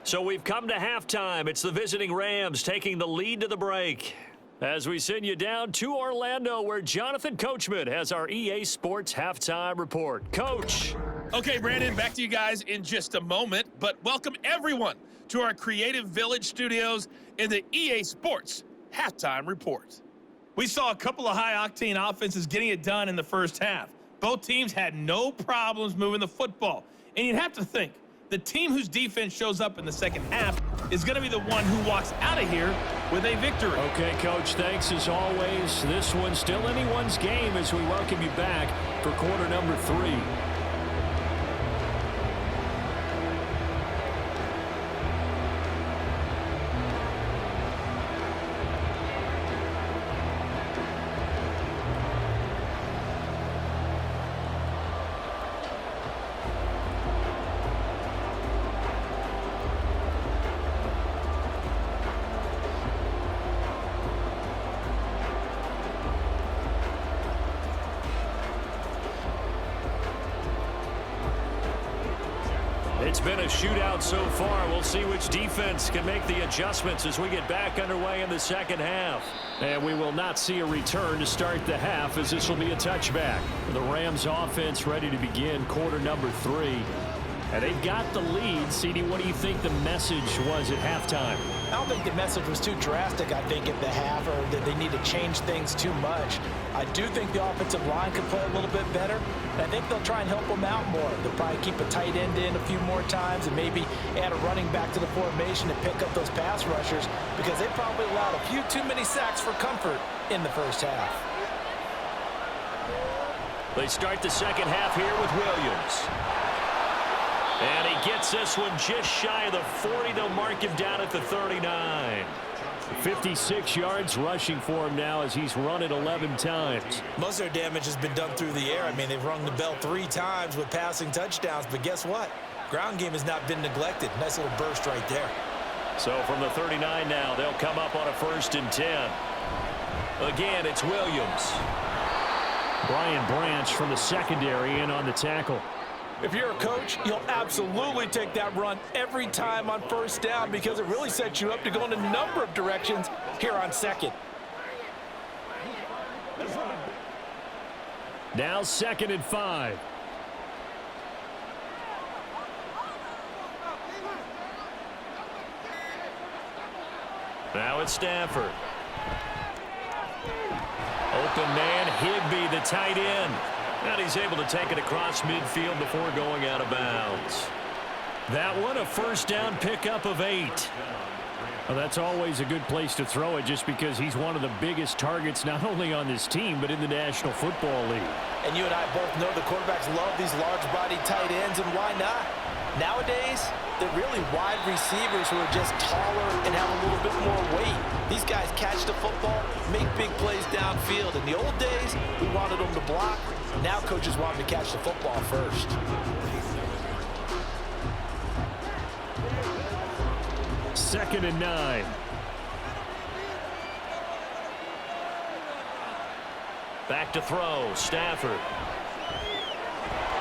So we've come to halftime. It's the visiting Rams taking the lead to the break. As we send you down to Orlando, where Jonathan Coachman has our EA Sports halftime report. Coach.
Okay, Brandon, back to you guys in just a moment, but welcome everyone to our Creative Village studios in the EA Sports halftime report. We saw a couple of high-octane offenses getting it done in the first half. Both teams had no problems moving the football. And you'd have to think, the team whose defense shows up in the second half is going to be the one who walks out of here with a victory.
Okay, Coach, thanks as always. This one's still anyone's game as we welcome you back for quarter number 3. been a shootout so far. We'll see which defense can make the adjustments as we get back underway in the second half. And we will not see a return to start the half, as this will be a touchback. The Rams offense ready to begin quarter number 3. And they've got the lead. CD, what do you think the message was at halftime?
I don't think the message was too drastic, I think, at the half, or that they need to change things too much. I do think the offensive line could play a little bit better, and I think they'll try and help them out more. They'll probably keep a tight end in a few more times and maybe add a running back to the formation to pick up those pass rushers, because they probably allowed a few too many sacks for comfort in the first half.
They start the second half here with Williams. And he gets this one just shy of the 40. They'll mark him down at the 39. 56 yards rushing for him now as he's run it 11 times.
Most of their damage has been done through the air. I mean, they've rung the bell 3 times with passing touchdowns, but guess what? Ground game has not been neglected. Nice little burst right there.
So from the 39 now, they'll come up on a 1st and 10. Again, it's Williams. Brian Branch from the secondary in on the tackle.
If you're a coach, you'll absolutely take that run every time on 1st down, because it really sets you up to go in a number of directions here on 2nd.
Now 2nd and 5. Now it's Stafford. Open man, Higbee, the tight end. And he's able to take it across midfield before going out of bounds. That one, a 1st down pickup of 8. Well, that's always a good place to throw it, just because he's one of the biggest targets not only on this team but in the National Football League.
And you and I both know the quarterbacks love these large-bodied tight ends, and why not? Nowadays, they're really wide receivers who are just taller and have a little bit more weight. These guys catch the football, make big plays downfield. In the old days, we wanted them to block. Now coaches want them to catch the football first.
Second and 9. Back to throw, Stafford.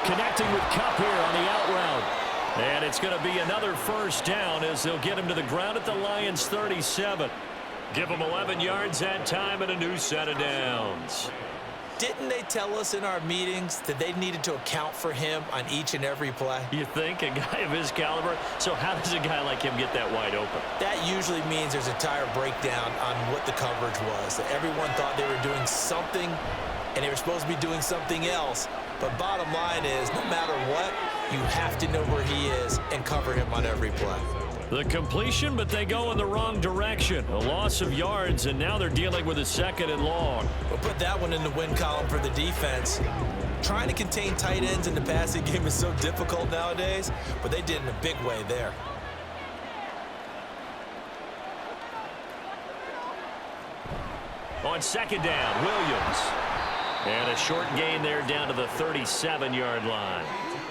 Connecting with Kupp here on the out route. And it's going to be another 1st down as they'll get him to the ground at the Lions' 37. Give him 11 yards that time and a new set of downs.
Didn't they tell us in our meetings that they needed to account for him on each and every play?
You think? A guy of his caliber? So how does a guy like him get that wide open?
That usually means there's a tire breakdown on what the coverage was. That everyone thought they were doing something, and they were supposed to be doing something else. But bottom line is, no matter what, you have to know where he is and cover him on every play.
The completion, but they go in the wrong direction. A loss of yards, and now they're dealing with a 2nd and long.
We'll put that one in the win column for the defense. Trying to contain tight ends in the passing game is so difficult nowadays, but they did in a big way there.
On 2nd down, Williams. And a short gain there down to the 37-yard line.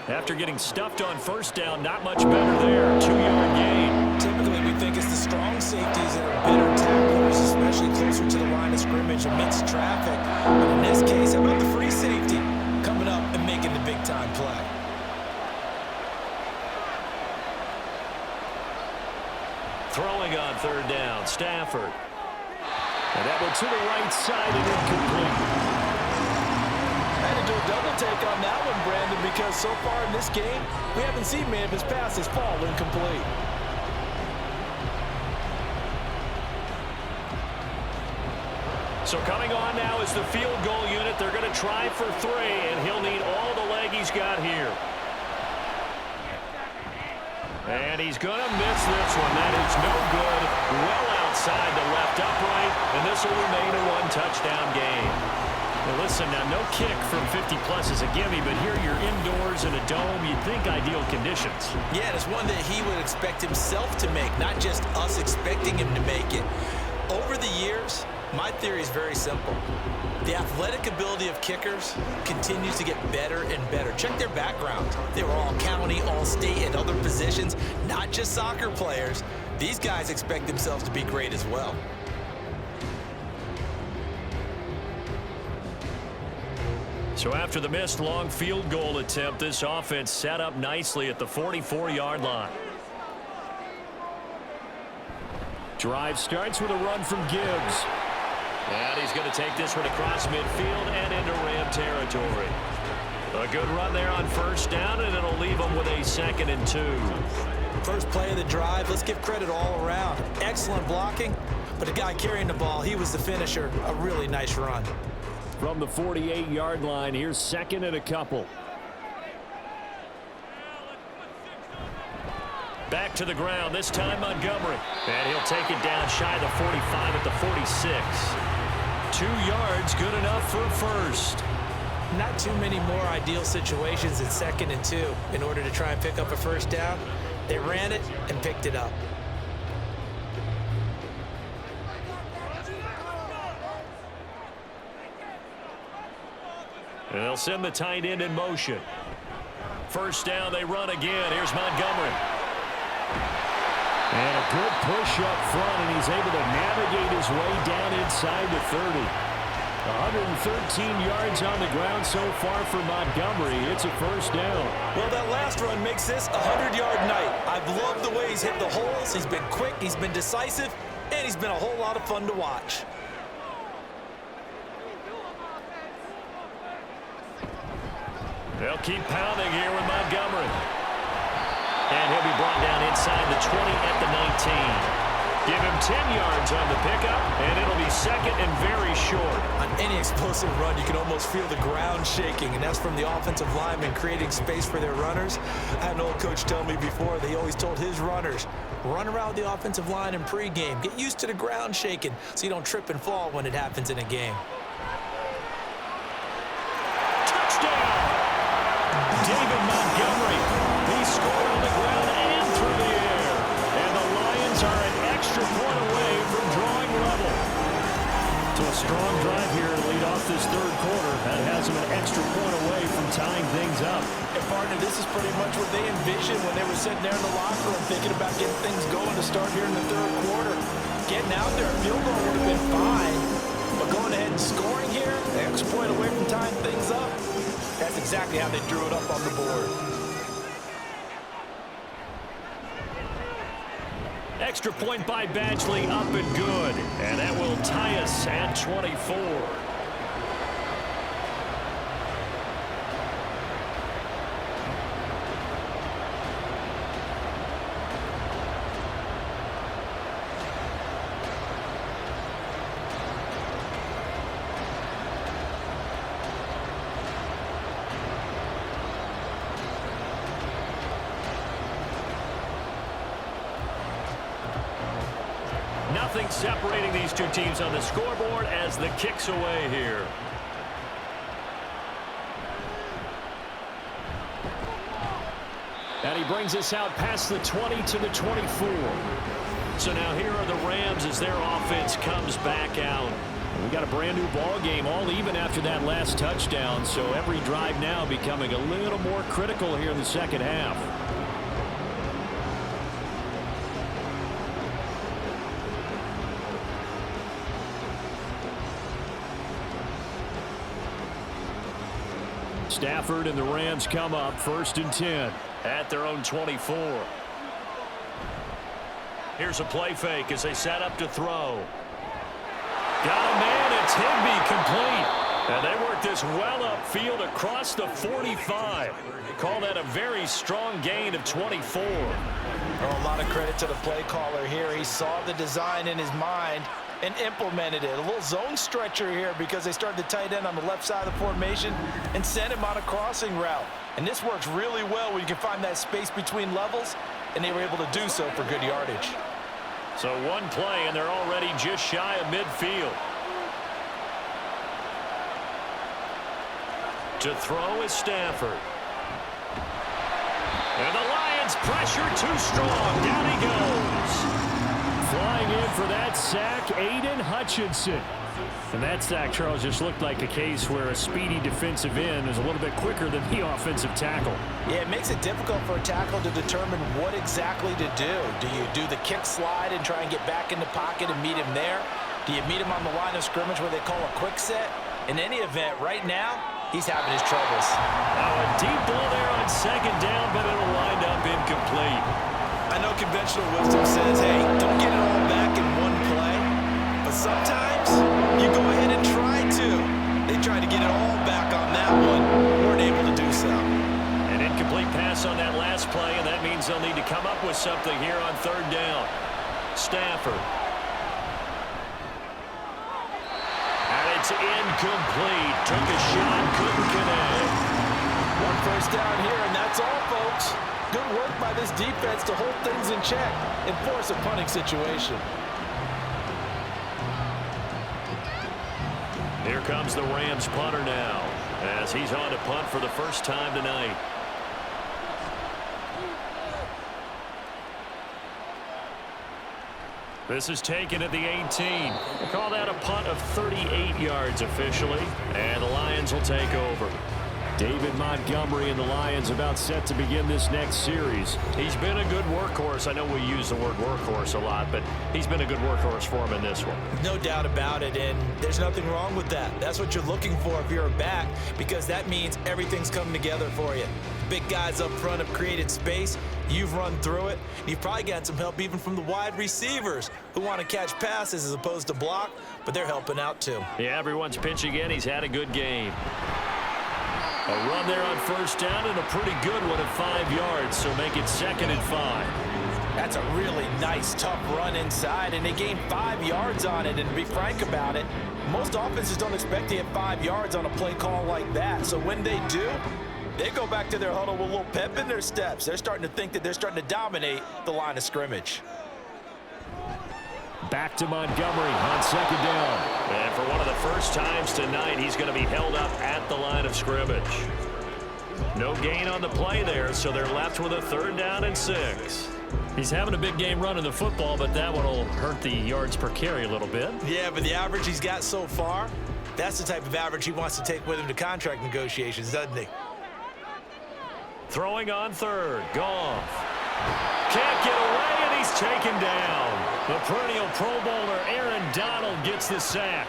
After getting stuffed on 1st down, not much better there. 2-yard gain.
Typically, we think it's the strong safeties that are better tacklers, especially closer to the line of scrimmage amidst traffic. But in this case, how about the free safety coming up and making the big-time play?
Throwing on 3rd down, Stafford. And that one to the right side and incomplete.
Had to do a double take on that one, Brandon, because so far in this game, we haven't seen many of his passes fall incomplete.
So coming on now is the field goal unit. They're going to try for 3, and he'll need all the leg he's got here. And he's going to miss this one. That is no good. Well outside the left upright, and this will remain a 1-touchdown game. Well, listen, now no kick from 50-plus is a gimme, but here you're indoors in a dome. You'd think ideal conditions.
Yeah, and it's one that he would expect himself to make, not just us expecting him to make it. Over the years, my theory is very simple. The athletic ability of kickers continues to get better and better. Check their background. They were all county, all state, and other positions, not just soccer players. These guys expect themselves to be great as well.
So after the missed long field goal attempt, this offense set up nicely at the 44-yard line. Drive starts with a run from Gibbs. And he's going to take this one across midfield and into Ram territory. A good run there on first down, and it'll leave them with a 2nd and 2.
First play of the drive, let's give credit all around. Excellent blocking, but the guy carrying the ball, he was the finisher. A really nice run.
From the 48-yard line, here's 2nd and a couple. Back to the ground, this time Montgomery. And he'll take it down shy of the 45 at the 46. 2 yards, good enough for a first.
Not too many more ideal situations in 2nd and 2 in order to try and pick up a first down. They ran it and picked it up.
And they'll send the tight end in motion. First down, they run again. Here's Montgomery. And a good push up front, and he's able to navigate his way down inside the 30. 113 yards on the ground so far for Montgomery. It's a first down.
Well, that last run makes this a 100-yard night. I've loved the way he's hit the holes. He's been quick, he's been decisive, and he's been a whole lot of fun to watch.
They'll keep pounding here with Montgomery. And he'll be brought down inside the 20 at the 19. Give him 10 yards on the pickup, and it'll be 2nd and very short.
On any explosive run, you can almost feel the ground shaking, and that's from the offensive linemen creating space for their runners. I had an old coach tell me before, they always told his runners, run around the offensive line in pregame. Get used to the ground shaking so you don't trip and fall when it happens in a game.
Touchdown! David Montgomery. He scored on the ground and through the air. And the Lions are an extra point away from drawing level. So a strong drive here to lead off this 3rd quarter. That has them an extra point away from tying things up.
And partner, this is pretty much what they envisioned when they were sitting there in the locker room thinking about getting things going to start here in the 3rd quarter. Getting out there, a field goal would have been fine. But going ahead and scoring here, an extra point away from tying things up, that's exactly how they drew it up on the board.
Extra point by Badgley, up and good. And that will tie us at 24. Nothing separating these two teams on the scoreboard as the kick's away here. And he brings us out past the 20 to the 24. So now here are the Rams as their offense comes back out. We got a brand new ball game, all even after that last touchdown. So every drive now becoming a little more critical here in the 2nd half. Stafford and the Rams come up 1st and 10 at their own 24. Here's a play fake as they set up to throw. Got a man, it's Higbee, complete. And they work this well upfield across the 45. Call that a very strong gain of 24.
Oh, a lot of credit to the play caller here. He saw the design in his mind and implemented it. A little zone stretcher here because they started the tight end on the left side of the formation and sent him on a crossing route. And this works really well when you can find that space between levels, and they were able to do so for good yardage.
So one play, and they're already just shy of midfield. To throw is Stafford. And the Lions pressure too strong. Down he goes. Flying in for that sack, Aiden Hutchinson. And that sack, Charles, just looked like a case where a speedy defensive end is a little bit quicker than the offensive tackle.
Yeah, it makes it difficult for a tackle to determine what exactly to do. Do you do the kick slide and try and get back in the pocket and meet him there? Do you meet him on the line of scrimmage where they call a quick set? In any event, right now, he's having his troubles.
Now a deep ball there on second down, but it'll wind up incomplete.
I know conventional wisdom says, hey, don't get it all back in one play. But sometimes you go ahead and try to. They tried to get it all back on that one. Weren't able to do so.
An incomplete pass on that last play, and that means they'll need to come up with something here on third down. Stafford. And it's incomplete. Took a shot, couldn't connect.
One first down here, and that's all, folks. Good work by this defense to hold things in check and force a punting situation.
Here comes the Rams punter now, as he's on to punt for the first time tonight. This is taken at the 18. We'll call that a punt of 38 yards officially, and the Lions will take over. David Montgomery and the Lions about set to begin this next series. He's been a good workhorse. I know we use the word workhorse a lot, but he's been a good workhorse for him in this one.
No doubt about it, and there's nothing wrong with that. That's what you're looking for if you're a back, because that means everything's coming together for you. Big guys up front have created space. You've run through it. You've probably gotten some help even from the wide receivers who want to catch passes as opposed to block, but they're helping out too.
Yeah, everyone's pitching in. He's had a good game. A run there on first down, and a pretty good one at 5 yards, so make it 2nd and 5.
That's a really nice, tough run inside, and they gained 5 yards on it. And to be frank about it, most offenses don't expect to get 5 yards on a play call like that. So when they do, they go back to their huddle with a little pep in their steps. They're starting to think that they're starting to dominate the line of scrimmage.
Back to Montgomery on second down. And for one of the first times tonight, he's going to be held up at the line of scrimmage. No gain on the play there, so they're left with a 3rd down and 6. He's having a big game running the football, but that one will hurt the yards per carry a little bit.
Yeah, but the average he's got so far, that's the type of average he wants to take with him to contract negotiations, doesn't he?
Throwing on third. Goff. Can't get away, and he's taken down. The perennial Pro Bowler Aaron Donald gets the sack.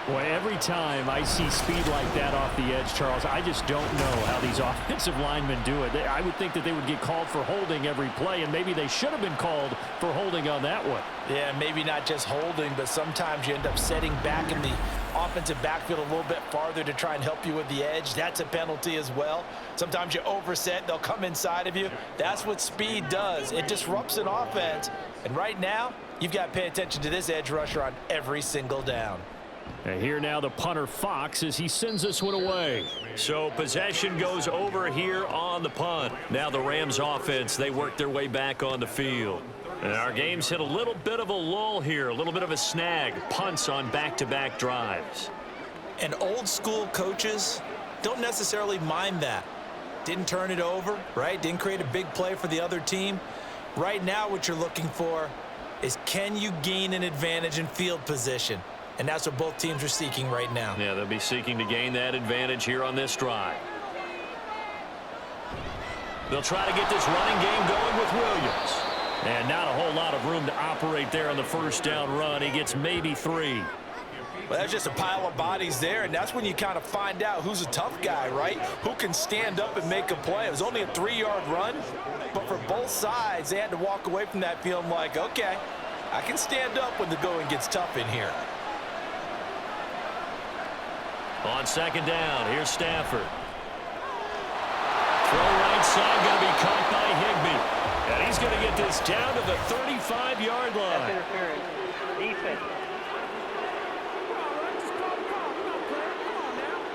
Boy, every time I see speed like that off the edge, Charles, I just don't know how these offensive linemen do it. I would think that they would get called for holding every play, and maybe they should have been called for holding on that one.
Yeah, maybe not just holding, but sometimes you end up setting back in the offensive backfield a little bit farther to try and help you with the edge. That's a penalty as well. Sometimes you overset, they'll come inside of you. That's what speed does. It disrupts an offense. And right now, you've got to pay attention to this edge rusher on every single down.
And here now the punter Fox as he sends this one away.
So possession goes over here on the punt. Now the Rams offense, they work their way back on the field. And our game's hit a little bit of a lull here, a little bit of a snag. Punts on back-to-back drives.
And old school coaches don't necessarily mind that. Didn't turn it over, right? Didn't create a big play for the other team. Right now what you're looking for is, can you gain an advantage in field position? And that's what both teams are seeking right now.
Yeah, they'll be seeking to gain that advantage here on this drive. They'll try to get this running game going with Williams. And not a whole lot of room to operate there on the first down run. He gets maybe 3.
Well, that's just a pile of bodies there, and that's when you kind of find out who's a tough guy, right? Who can stand up and make a play. It was only a 3-yard run, but for both sides, they had to walk away from that feeling like, okay, I can stand up when the going gets tough in here.
On second down, here's Stafford. Throw right side, going to be caught by Higbee. And he's going to get this down to the 35-yard line.
Defense.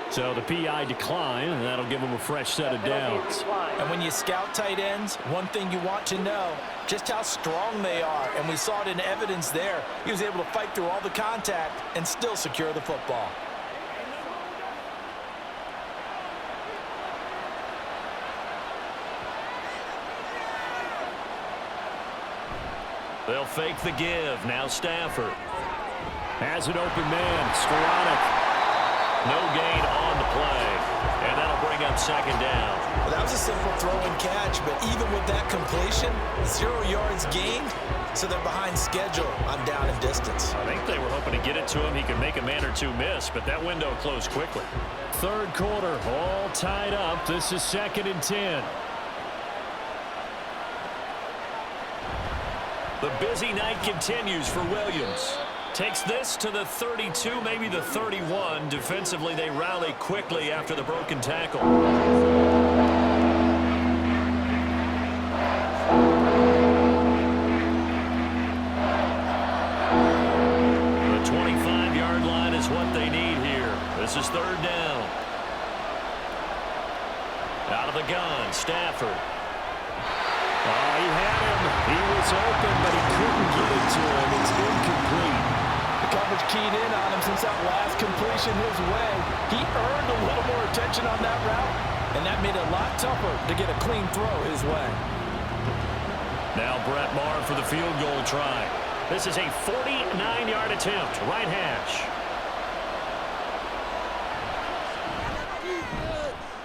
So the PI decline, and that'll give him a fresh set of downs.
And when you scout tight ends, one thing you want to know, just how strong they are. And we saw it in evidence there. He was able to fight through all the contact and still secure the football.
They'll fake the give. Now Stafford.
Has an open man. Skoranek.
No gain on the play. And that'll bring up second down.
Well, that was a simple throw and catch, but even with that completion, 0 yards gained, so they're behind schedule on down and distance.
I think they were hoping to get it to him. He could make a man or two miss, but that window closed quickly. Third quarter, all tied up. This is 2nd and 10. The busy night continues for Williams. Takes this to the 32, maybe the 31. Defensively, they rally quickly after the broken tackle. The 25-yard line is what they need here. This is 3rd down. Out of the gun, Stafford. Oh, he had him. He was open, but he couldn't get it to him. It's incomplete.
The coverage keyed in on him since that last completion his way. He earned a little more attention on that route, and that made it a lot tougher to get a clean throw his way.
Now Brett Maher for the field goal try. This is a 49-yard attempt, right hash.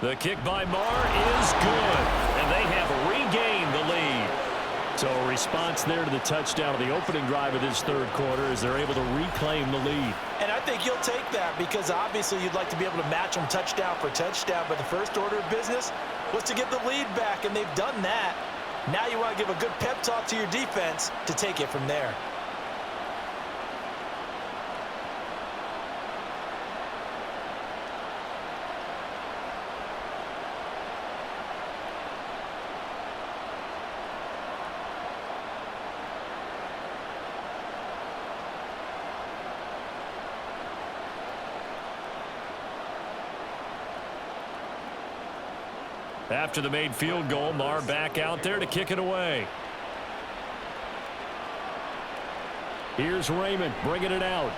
The kick by Maher is good, and they have regained the lead. So a response there to the touchdown of the opening drive of this third quarter as they're able to reclaim the lead.
And I think you'll take that because obviously you'd like to be able to match them touchdown for touchdown, but the first order of business was to get the lead back, and they've done that. Now you want to give a good pep talk to your defense to take it from there.
After the made field goal, Maher back out there to kick it away. Here's Raymond bringing it out.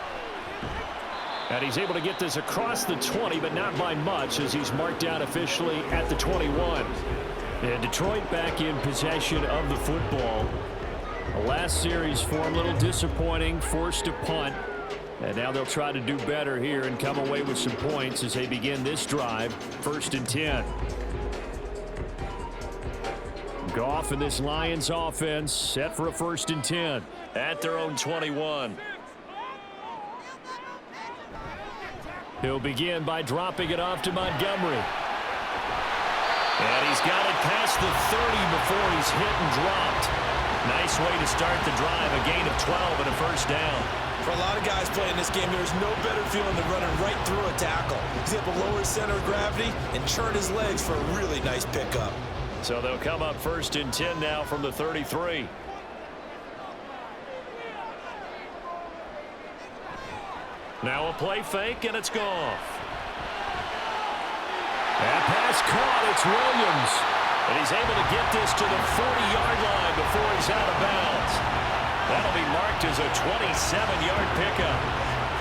And he's able to get this across the 20, but not by much as he's marked down officially at the 21. And Detroit back in possession of the football. The last series for him, a little disappointing, forced to punt. And now they'll try to do better here and come away with some points as they begin this drive, 1st and 10. Goff and this Lions offense set for a 1st and 10 at their own 21. He'll begin by dropping it off to Montgomery. And he's got it past the 30 before he's hit and dropped. Nice way to start the drive, a gain of 12 and a 1st down.
For a lot of guys playing this game, there's no better feeling than running right through a tackle. He's able to lower his center of gravity and churn his legs for a really nice pickup.
So they'll come up 1st and 10 now from the 33. Now a play fake, and it's Goff. That pass caught. It's Williams. And he's able to get this to the 40-yard line before he's out of bounds. That'll be marked as a 27-yard pickup.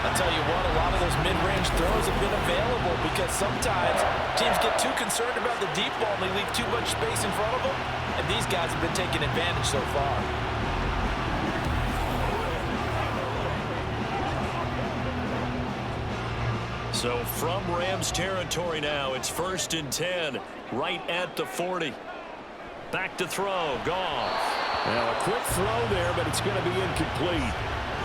I'll tell you what, a lot of those mid-range throws have been available because sometimes teams get too concerned about the deep ball and they leave too much space in front of them, and these guys have been taking advantage so far.
So from Rams territory now, it's 1st and 10, right at the 40. Back to throw, Goff. Now a quick throw there, but it's going to be incomplete.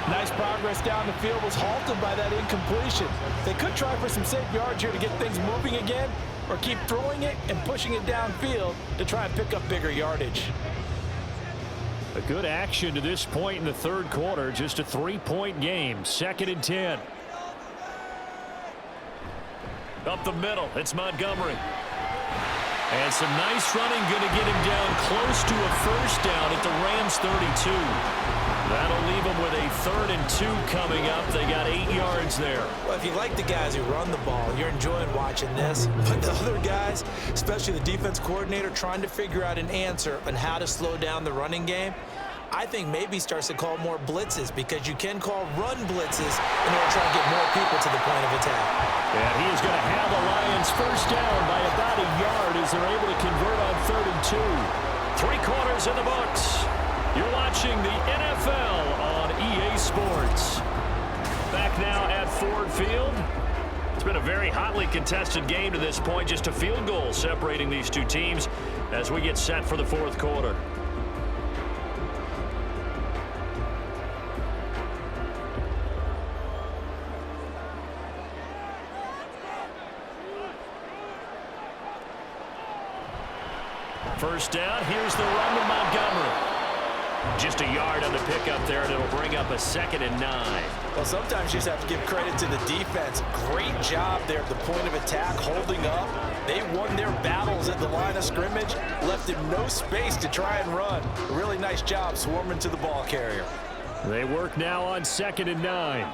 Nice progress down the field, was halted by that incompletion. They could try for some safe yards here to get things moving again, or keep throwing it and pushing it downfield to try and pick up bigger yardage.
A good action to this point in the third quarter, just a 3-point game, 2nd and 10. Up the middle, it's Montgomery. And some nice running, going to get him down close to a 1st down at the Rams 32. That'll leave them with a 3rd and 2 coming up. They got 8 yards there.
Well, if you like the guys who run the ball, you're enjoying watching this. But the other guys, especially the defense coordinator, trying to figure out an answer on how to slow down the running game, I think maybe starts to call more blitzes because you can call run blitzes in order to try to get more people to the point of attack.
And he is going to have the Lions 1st down by about a yard as they're able to convert on 3rd and 2. 3 quarters in the books. You're watching the NFL on EA Sports. Back now at Ford Field. It's been a very hotly contested game to this point. Just a field goal separating these two teams as we get set for the 4th quarter. first down. Here's the run to Montgomery. Just a yard on the pickup there, and it'll bring up a 2nd and 9.
Well, sometimes you just have to give credit to the defense. Great job there at the point of attack, holding up. They won their battles at the line of scrimmage, left him no space to try and run. A really nice job swarming to the ball carrier.
They work now on 2nd and 9.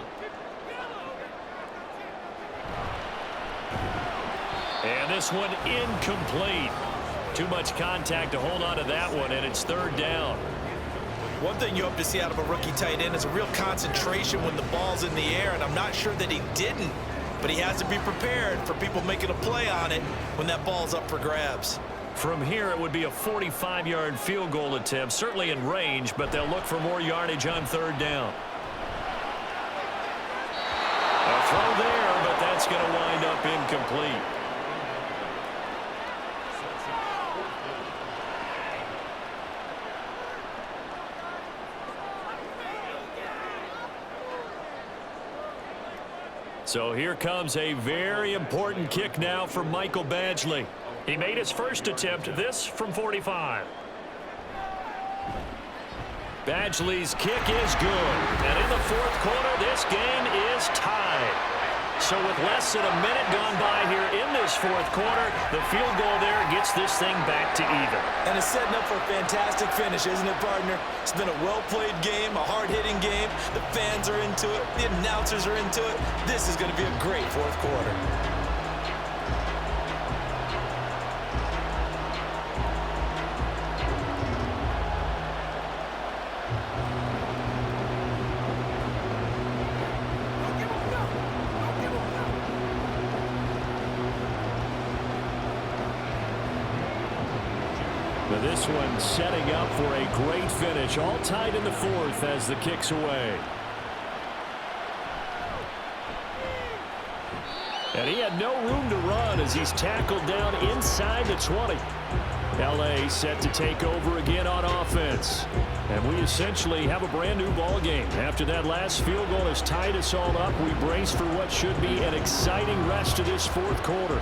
And this one incomplete. Too much contact to hold on to that one, and it's 3rd down.
One thing you hope to see out of a rookie tight end is a real concentration when the ball's in the air, and I'm not sure that he didn't, but he has to be prepared for people making a play on it when that ball's up for grabs.
From here, it would be a 45-yard field goal attempt, certainly in range, but they'll look for more yardage on 3rd down. A throw there, but that's going to wind up incomplete. So here comes a very important kick now for Michael Badgley. He made his first attempt, this from 45. Badgley's kick is good. And in the 4th quarter, this game is tied. So with less than a minute gone by here in this 4th quarter, the field goal there gets this thing back to even.
And it's setting up for a fantastic finish, isn't it, partner? It's been a well-played game, a hard-hitting game. The fans are into it. The announcers are into it. This is going to be a great 4th quarter.
This one setting up for a great finish. All tied in the 4th as the kick's away. And he had no room to run as he's tackled down inside the 20. LA set to take over again on offense. And we essentially have a brand new ball game. After that last field goal has tied us all up, we brace for what should be an exciting rest of this 4th quarter.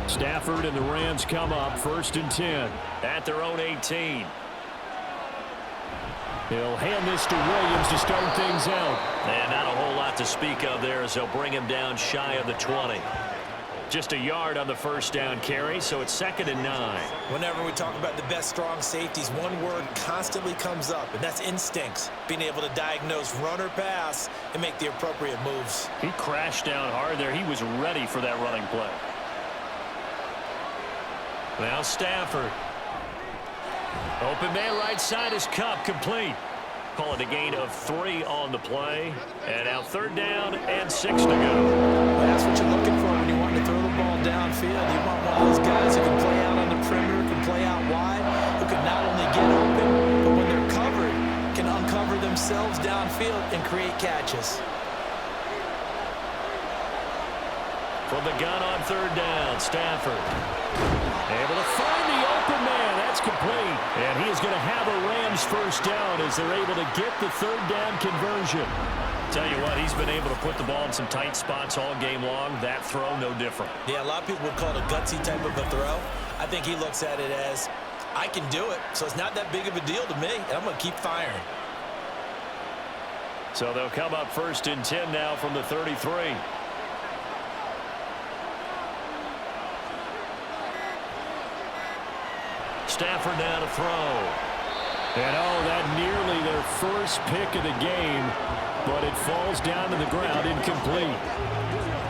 Stafford and the Rams come up 1st and 10 at their own 18. He'll hand this to Williams to start things out. And not a whole lot to speak of there as they'll bring him down shy of the 20. Just a yard on the 1st down carry, so it's 2nd and 9.
Whenever we talk about the best strong safeties, one word constantly comes up, and that's instincts. Being able to diagnose run or pass and make the appropriate moves.
He crashed down hard there. He was ready for that running play. Now Stafford. Open man right side is Cup, complete. Call it a gain of 3 on the play. And now 3rd down and 6 to go.
That's what you're looking for when you want to throw the ball downfield. You want one of those guys who can play out on the perimeter, can play out wide, who can not only get open, but when they're covered, can uncover themselves downfield and create catches.
From the gun on 3rd down, Stafford. Able to find the open man. That's complete. And he is going to have a Rams 1st down as they're able to get the 3rd down conversion. Tell you what, he's been able to put the ball in some tight spots all game long. That throw, no different.
Yeah, a lot of people would call it a gutsy type of a throw. I think he looks at it as, I can do it, so it's not that big of a deal to me, and I'm going to keep firing.
So they'll come up 1st and 10 now from the 33. Stafford now to throw. And that nearly their first pick of the game, but it falls down to the ground incomplete.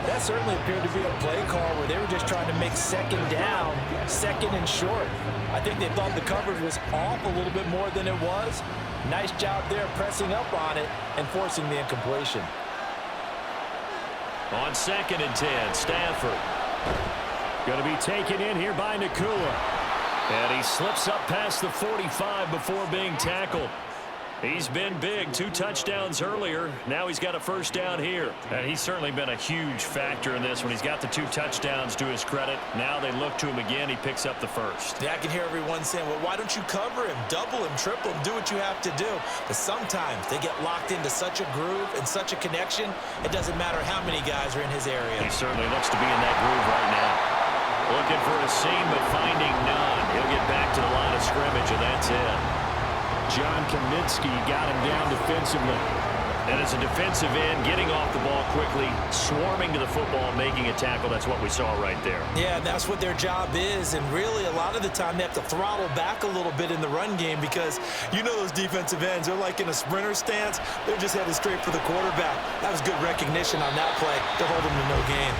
That certainly appeared to be a play call where they were just trying to make 2nd down, 2nd and short. I think they thought the coverage was off a little bit more than it was. Nice job there pressing up on it and forcing the incompletion.
On 2nd and 10, Stafford. Going to be taken in here by Nakua. And he slips up past the 45 before being tackled. He's been big. 2 touchdowns earlier. Now he's got a first down here. And he's certainly been a huge factor in this when he's got the 2 touchdowns to his credit. Now they look to him again. He picks up the first.
Yeah, I can hear everyone saying, well, why don't you cover him, double him, triple him, do what you have to do. But sometimes they get locked into such a groove and such a connection, it doesn't matter how many guys are in his area.
He certainly looks to be in that groove right now. Looking for a seam, but finding none. He'll get back to the line of scrimmage, and that's it.
John Kaminsky got him down defensively.
And as a defensive end, getting off the ball quickly, swarming to the football, making a tackle, that's what we saw right there.
Yeah, that's what their job is, and really a lot of the time they have to throttle back a little bit in the run game because you know those defensive ends, they're like in a sprinter stance. They're just headed straight for the quarterback. That was good recognition on that play to hold them to no gain.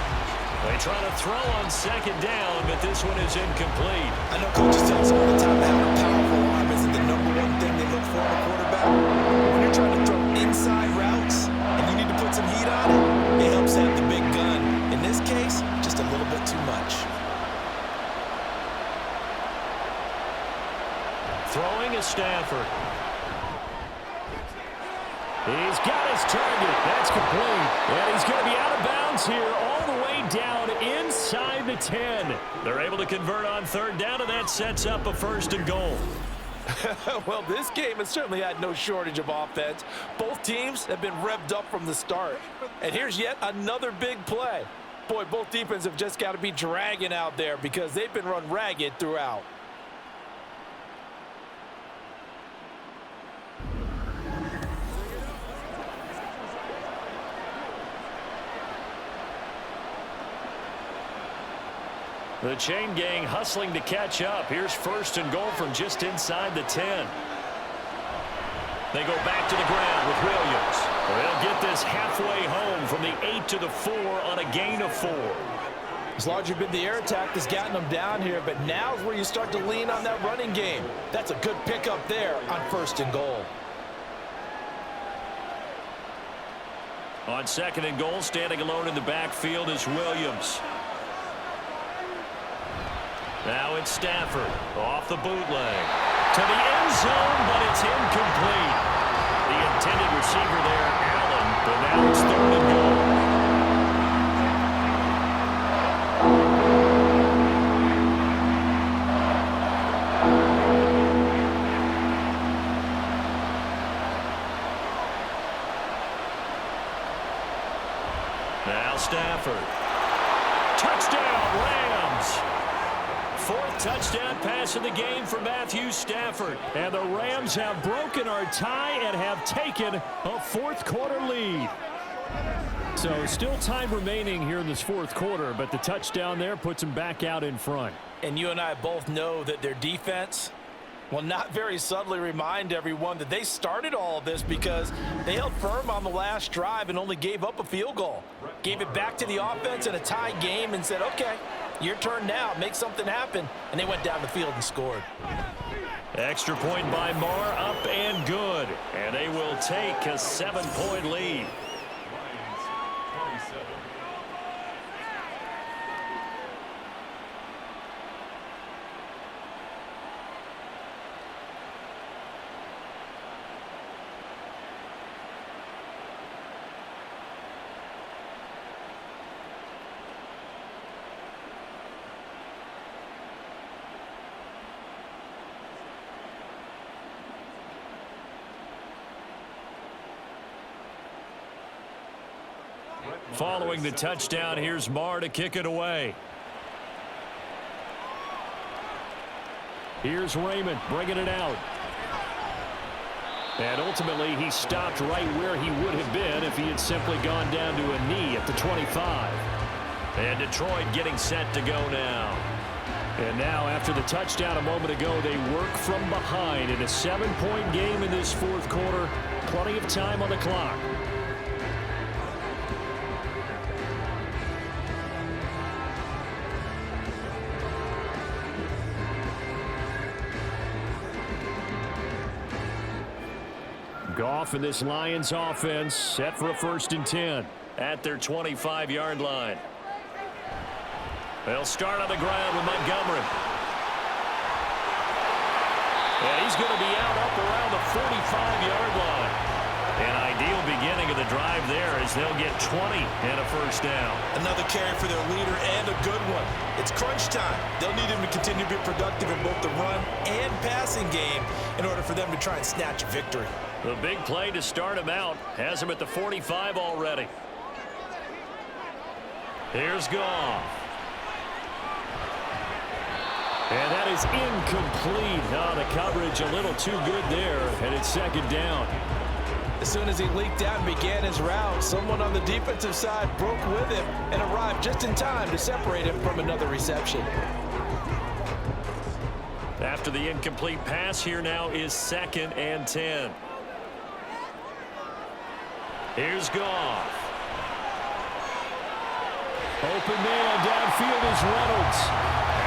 They try to throw on second down, but this one is incomplete.
I know coaches tell us all the time that having a powerful arm isn't the #1 thing they look for in a quarterback. When you're trying to throw inside routes and you need to put some heat on it, it helps have the big gun. In this case, just a little bit too much.
Throwing is Stafford. He's got his target. That's complete. And he's going to be out of bounds here all the way down inside the 10. They're able to convert on third down, and that sets up a 1st and goal.
Well, this game has certainly had no shortage of offense. Both teams have been revved up from the start. And here's yet another big play. Boy, both defenses have just got to be dragging out there because they've been run ragged throughout.
The chain gang hustling to catch up. Here's 1st and goal from just inside the 10. They go back to the ground with Williams. They'll get this halfway home from the 8 to the 4 on a gain of 4.
As large as been the air attack that's gotten them down here, but now's where you start to lean on that running game. That's a good pickup there on 1st and goal.
On 2nd and goal, standing alone in the backfield is Williams. Now it's Stafford off the bootleg to the end zone, but it's incomplete. The intended receiver there, Allen, but now it's 3rd and goal. Now Stafford. Touchdown, Rams. 4th touchdown pass of the game for Matthew Stafford.
And the Rams have broken our tie and have taken a 4th quarter lead. So still time remaining here in this 4th quarter, but the touchdown there puts them back out in front.
And you and I both know that their defense will not very subtly remind everyone that they started all of this because they held firm on the last drive and only gave up a field goal. Gave it back to the offense in a tie game and said, okay, your turn now, make something happen. And they went down the field and scored.
Extra point by Marr, up and good. And they will take a 7-point lead. Following the touchdown, here's Marr to kick it away.
Here's Raymond bringing it out. And ultimately, he stopped right where he would have been if he had simply gone down to a knee at the 25.
And Detroit getting set to go now.
And now, after the touchdown a moment ago, they work from behind in a 7-point game in this 4th quarter. Plenty of time on the clock. Goff and this Lions offense set for a 1st and 10.
At their 25-yard line. They'll start on the ground with Montgomery. And he's going to be out up around the 45-yard line. An ideal beginning of the drive there as they'll get 20 and a first down.
Another carry for their leader and a good one. It's crunch time. They'll need him to continue to be productive in both the run and passing game in order for them to try and snatch a victory.
The big play to start him out has him at the 45 already. Here's Goff. And that is incomplete. Oh, the coverage a little too good there, and it's second down.
As soon as he leaked out and began his route, someone on the defensive side broke with him and arrived just in time to separate him from another reception.
After the incomplete pass, here now is 2nd and 10. Here's Goff. Open man downfield is Reynolds.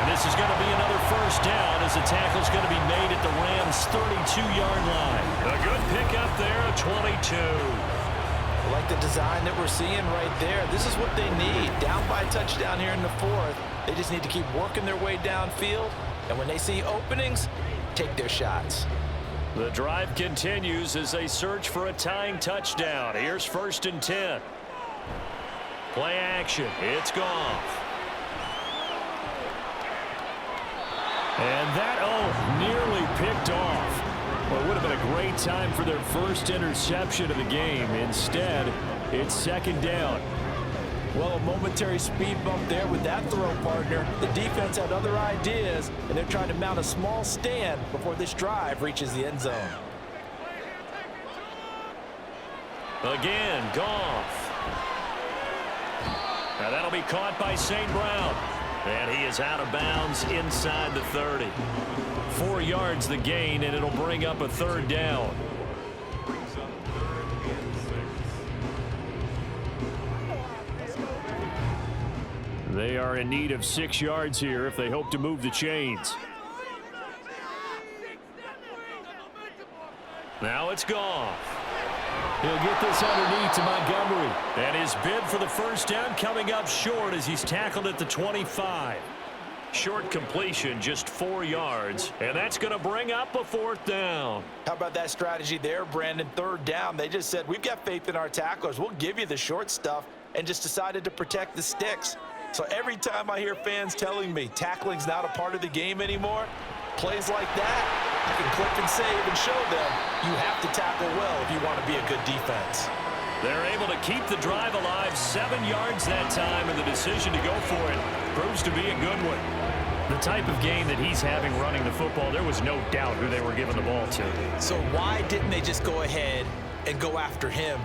And this is going to be another first down as the tackle's going to be made at the Rams' 32-yard line. A good pickup there at 22.
I like the design that we're seeing right there. This is what they need. Down by a touchdown here in the 4th. They just need to keep working their way downfield. And when they see openings, take their shots.
The drive continues as they search for a tying touchdown. Here's 1st and 10. Play action. It's Goff. And that, nearly picked off. Well, it would have been a great time for their first interception of the game. Instead, it's 2nd down.
Well, a momentary speed bump there with that throw, partner. The defense had other ideas, and they're trying to mount a small stand before this drive reaches the end zone.
Again, Goff. Now that'll be caught by St. Brown. And he is out of bounds inside the 30. 4 yards the gain, and it'll bring up a 3rd down. They are in need of 6 yards here if they hope to move the chains. Now it's Goff. He'll get this underneath to Montgomery. And his bid for the first down coming up short as he's tackled at the 25. Short completion, just 4 yards. And that's going to bring up a 4th down.
How about that strategy there, Brandon? 3rd down. They just said, we've got faith in our tacklers. We'll give you the short stuff, and just decided to protect the sticks. So every time I hear fans telling me tackling's not a part of the game anymore, plays like that, I can click and save and show them you have to tackle well if you want to be a good defense.
They're able to keep the drive alive, 7 yards that time, and the decision to go for it proves to be a good one. The type of game that he's having running the football, there was no doubt who they were giving the ball to.
So why didn't they just go ahead and go after him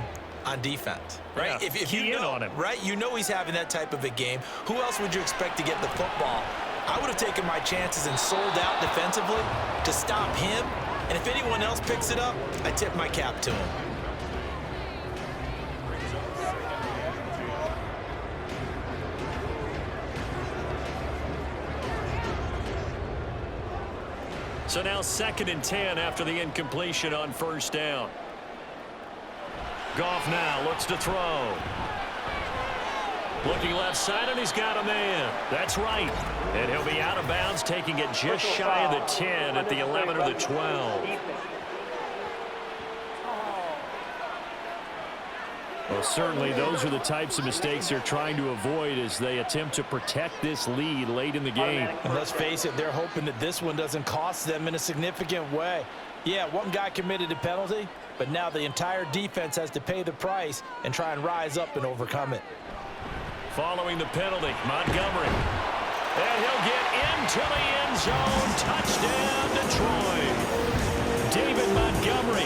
on defense, right?
Yeah,
if you know,
on him.
right, you know he's having that type of a game. Who else would you expect to get the football? I would have taken my chances and sold out defensively to stop him. And if anyone else picks it up, I tip my cap to him.
So now 2nd and 10 after the incompletion on first down. Goff now looks to throw. Looking left side, and he's got a man. That's right. And he'll be out of bounds, taking it just shy of the 10 at the 11 or the 12. Well, certainly those are the types of mistakes they're trying to avoid as they attempt to protect this lead late in the game.
And let's face it, they're hoping that this one doesn't cost them in a significant way. Yeah, one guy committed a penalty, but now the entire defense has to pay the price and try and rise up and overcome it.
Following the penalty, Montgomery. And he'll get into the end zone. Touchdown, Detroit. David Montgomery,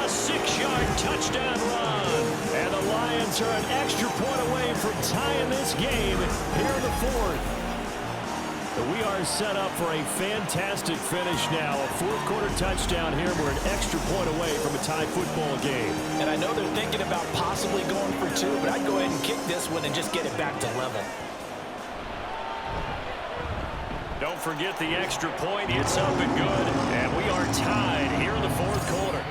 a 6-yard touchdown run. And the Lions are an extra point away from tying this game here in the 4th. But we are set up for a fantastic finish now. A 4th-quarter touchdown here. We're an extra point away from a tie football game.
And I know they're thinking about possibly going for 2, but I'd go ahead and kick this one and just get it back to level.
Don't forget the extra point. It's up and good. And we are tied here in the 4th quarter.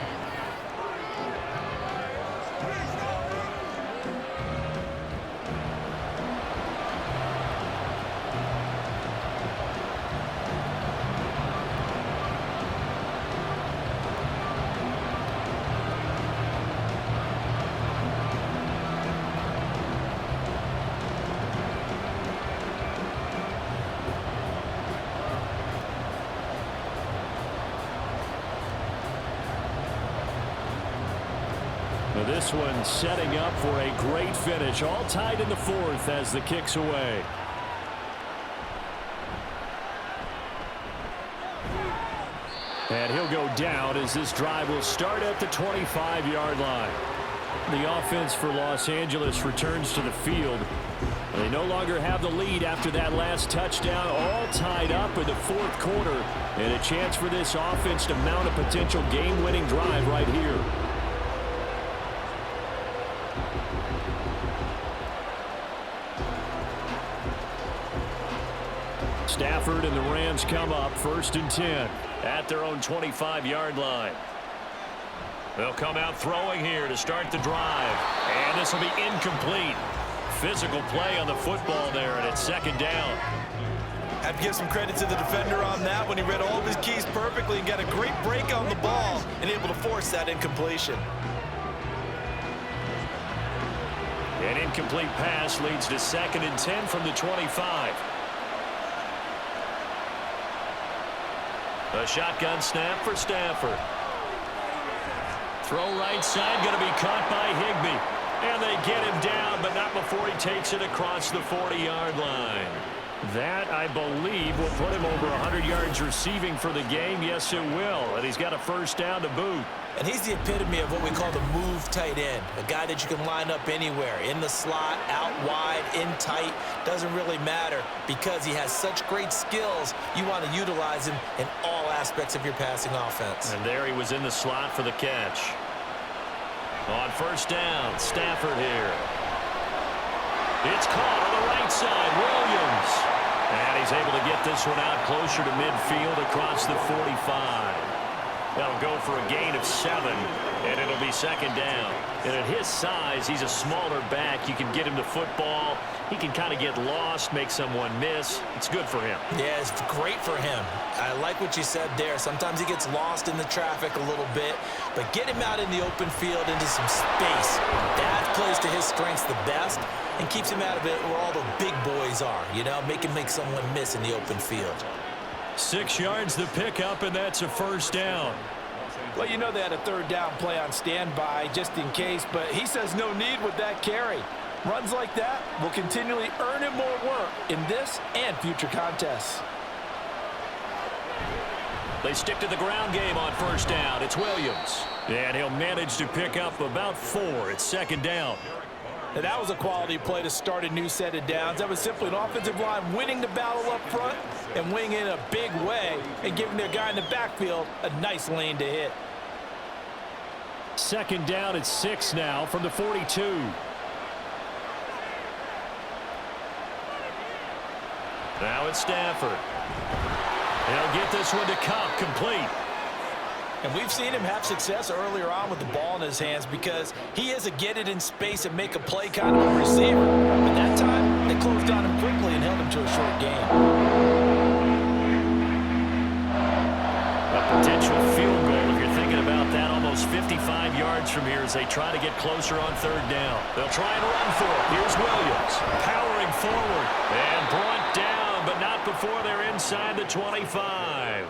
this one setting up for a great finish. All tied in the fourth as the kick's away. And he'll go down as this drive will start at the 25-yard line. The offense for Los Angeles returns to the field. They no longer have the lead after that last touchdown, all tied up in the fourth quarter, and a chance for this offense to mount a potential game-winning drive right here. Stafford and the Rams come up 1st and 10 at their own 25-yard line. They'll come out throwing here to start the drive, and this will be incomplete. Physical play on the football there, and it's 2nd down.
Have to give some credit to the defender on that when he read all of his keys perfectly and got a great break on the ball and able to force that incompletion.
An incomplete pass leads to 2nd and 10 from the 25. A shotgun snap for Stafford. Throw right side, going to be caught by Higbee. And they get him down, but not before he takes it across the 40-yard line. That, I believe, will put him over 100 yards receiving for the game. Yes, it will. And he's got a 1st down to boot.
And he's the epitome of what we call the move tight end. A guy that you can line up anywhere. In the slot, out wide, in tight. Doesn't really matter because he has such great skills. You want to utilize him in all aspects of your passing offense.
And there he was in the slot for the catch. On 1st down, Stafford here. It's caught on the right side, Williams. And he's able to get this one out closer to midfield across the 45. That'll go for a gain of 7, and it'll be 2nd down. And at his size, he's a smaller back. You can get him the football. He can kind of get lost, make someone miss. It's good for him.
Yeah, it's great for him. I like what you said there. Sometimes he gets lost in the traffic a little bit, but get him out in the open field into some space. That plays to his strengths the best and keeps him out of it where all the big boys are, you know, make him make someone miss in the open field.
6 yards the pickup, and that's a 1st down.
Well, you know they had a 3rd down play on standby just in case, but he says no need with that carry. Runs like that will continually earn him more work in this and future contests.
They stick to the ground game on 1st down. It's Williams. And he'll manage to pick up about 4. It's 2nd down.
And that was a quality play to start a new set of downs. That was simply an offensive line winning the battle up front and winning in a big way and giving their guy in the backfield a nice lane to hit.
2nd down at 6 now from the 42. Now it's Stafford. He'll get this one to Cup, complete.
And we've seen him have success earlier on with the ball in his hands because he is a get it in space and make a play kind of a receiver. But that time, they closed on him quickly and held him to a short gain.
A potential field goal, if you're thinking about that, almost 55 yards from here as they try to get closer on 3rd down. They'll try and run for it. Here's Williams, powering forward and brought down, but not before they're inside the 25.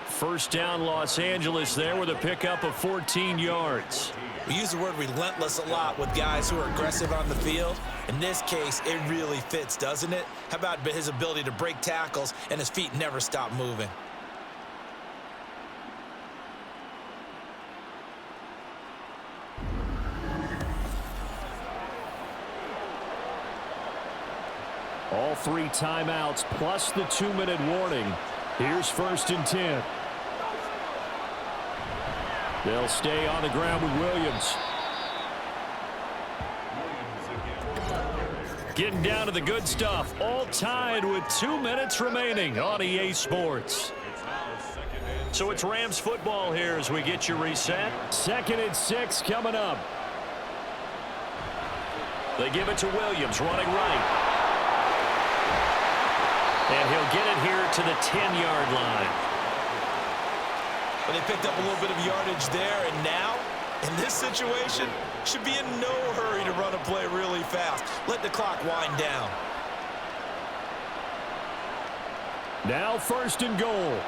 1st down Los Angeles there with a pickup of 14 yards.
We use the word relentless a lot with guys who are aggressive on the field. In this case, it really fits, doesn't it? How about his ability to break tackles and his feet never stop moving?
All 3 timeouts plus the 2-minute warning. Here's 1st and 10. They'll stay on the ground with Williams. Getting down to the good stuff. All tied with 2 minutes remaining on EA Sports. So it's Rams football here as we get you reset. 2nd and 6 coming up. They give it to Williams running right. And he'll get it here to the 10-yard line.
But they picked up a little bit of yardage there, and now, in this situation, should be in no hurry to run a play really fast. Let the clock wind down.
Now 1st and goal.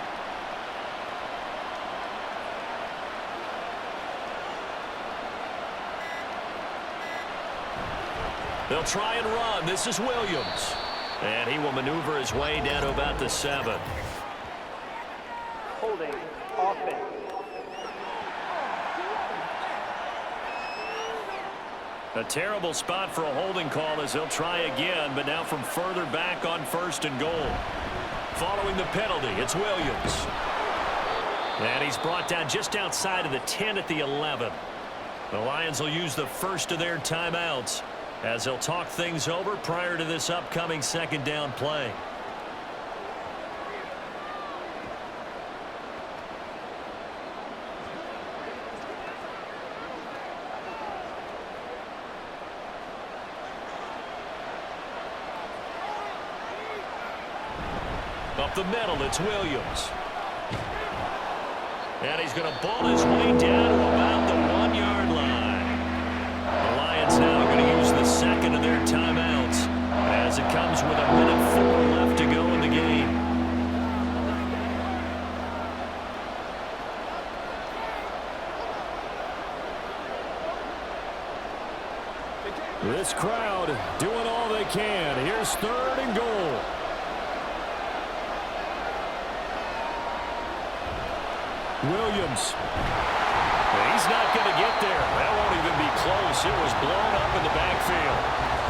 They'll try and run. This is Williams. And he will maneuver his way down to about the 7.
Holding offense.
A terrible spot for a holding call as they'll try again, but now from further back on 1st and goal. Following the penalty, it's Williams. And he's brought down just outside of the 10 at the 11. The Lions will use the first of their timeouts as they'll talk things over prior to this upcoming 2nd down play. Up the middle, it's Williams. And he's going to ball his way down to about the 1-yard line. The Lions now going to use the 2nd of their timeouts as it comes with 1:04 left to go in the game.
This crowd doing all they can. Here's 3rd and goal. Williams.
He's not going to get there. That won't even be close. It was blown up in the backfield.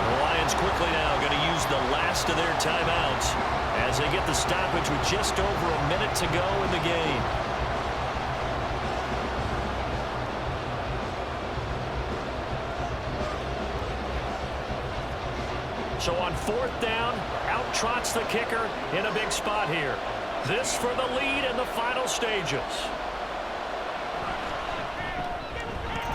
The Lions quickly now going to use the last of their timeouts as they get the stoppage with just over a minute to go in the game. So on 4th down, out trots the kicker in a big spot here. This for the lead in the final stages.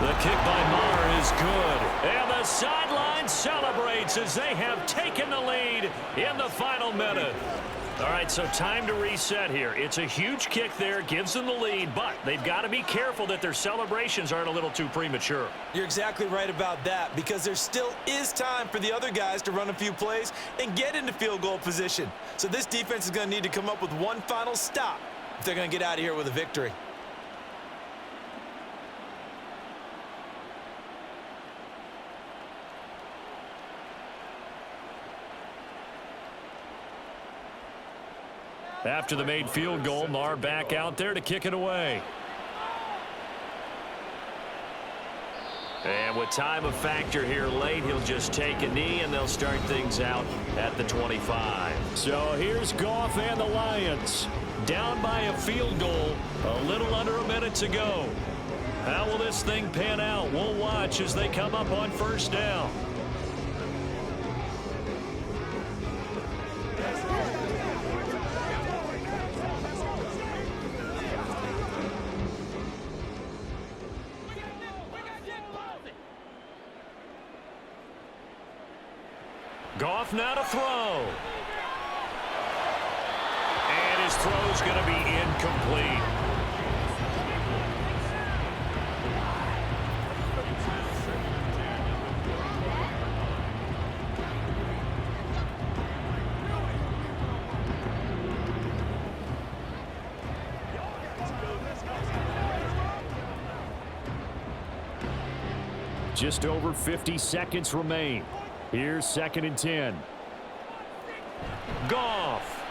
The kick by Maher is good. And the sideline celebrates as they have taken the lead in the final minute. All right, so time to reset here. It's a huge kick there, gives them the lead, but they've got to be careful that their celebrations aren't a little too premature.
You're exactly right about that because there still is time for the other guys to run a few plays and get into field goal position. So this defense is going to need to come up with one final stop if they're going to get out of here with a victory.
After the made field goal, Maher back out there to kick it away. And with time a factor here late, he'll just take a knee and they'll start things out at the 25.
So here's Goff and the Lions.
Down by a field goal, a little under a minute to go. How will this thing pan out? We'll watch as they come up on 1st down. Goff now to throw. And his throw's going to be incomplete.
Just over 50 seconds remain. Here's 2nd and 10.
Goff.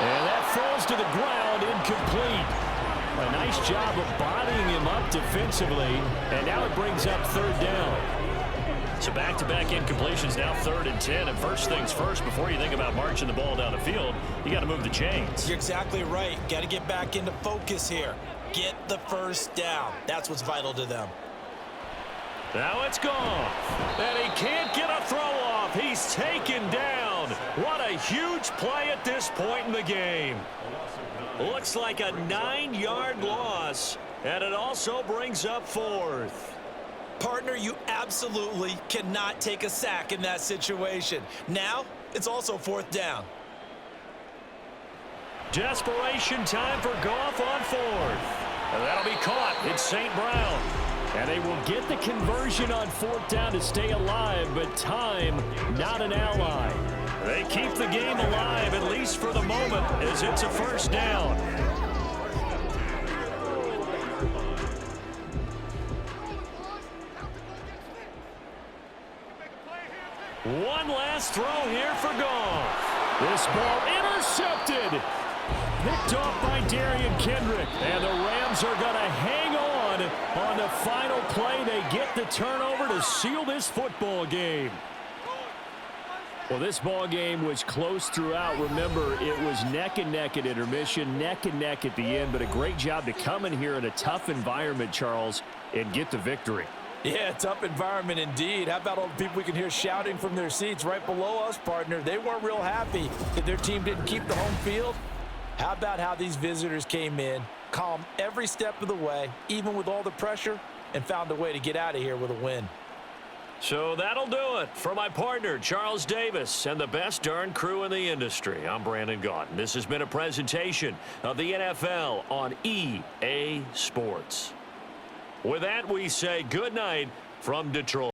And that falls to the ground, incomplete. A nice job of bodying him up defensively, and now it brings up 3rd down. So back-to-back incompletions, now 3rd and 10. And first things first, before you think about marching the ball down the field, you got to move the chains.
You're exactly right. Got to get back into focus here. Get the 1st down. That's what's vital to them.
Now it's Goff. And he can't get a throw off. He's taken down. What a huge play at this point in the game. Looks like a 9-yard loss. And it also brings up 4th.
Partner, you absolutely cannot take a sack in that situation. Now, it's also 4th down.
Desperation time for Goff on 4th. And that'll be caught. It's St. Brown.
And they will get the conversion on 4th down to stay alive, but time not an ally.
They keep the game alive, at least for the moment, as it's a 1st down. One last throw here for Goff. This ball intercepted. Picked off by Darian Kendrick. And the Rams are going to hang on the final play. They get the turnover to seal this football game. Well, this ball game was close throughout. Remember, it was neck and neck at intermission, neck and neck at the end, but a great job to come in here in a tough environment, Charles, and get the victory.
Yeah, tough environment indeed. How about all the people we can hear shouting from their seats right below us, partner? They weren't real happy that their team didn't keep the home field. How about how these visitors came in, calm every step of the way, even with all the pressure, and found a way to get out of here with a win.
So that'll do it for my partner, Charles Davis, and the best darn crew in the industry. I'm Brandon Gaudin. This has been a presentation of the NFL on EA Sports. With that, we say good night from Detroit.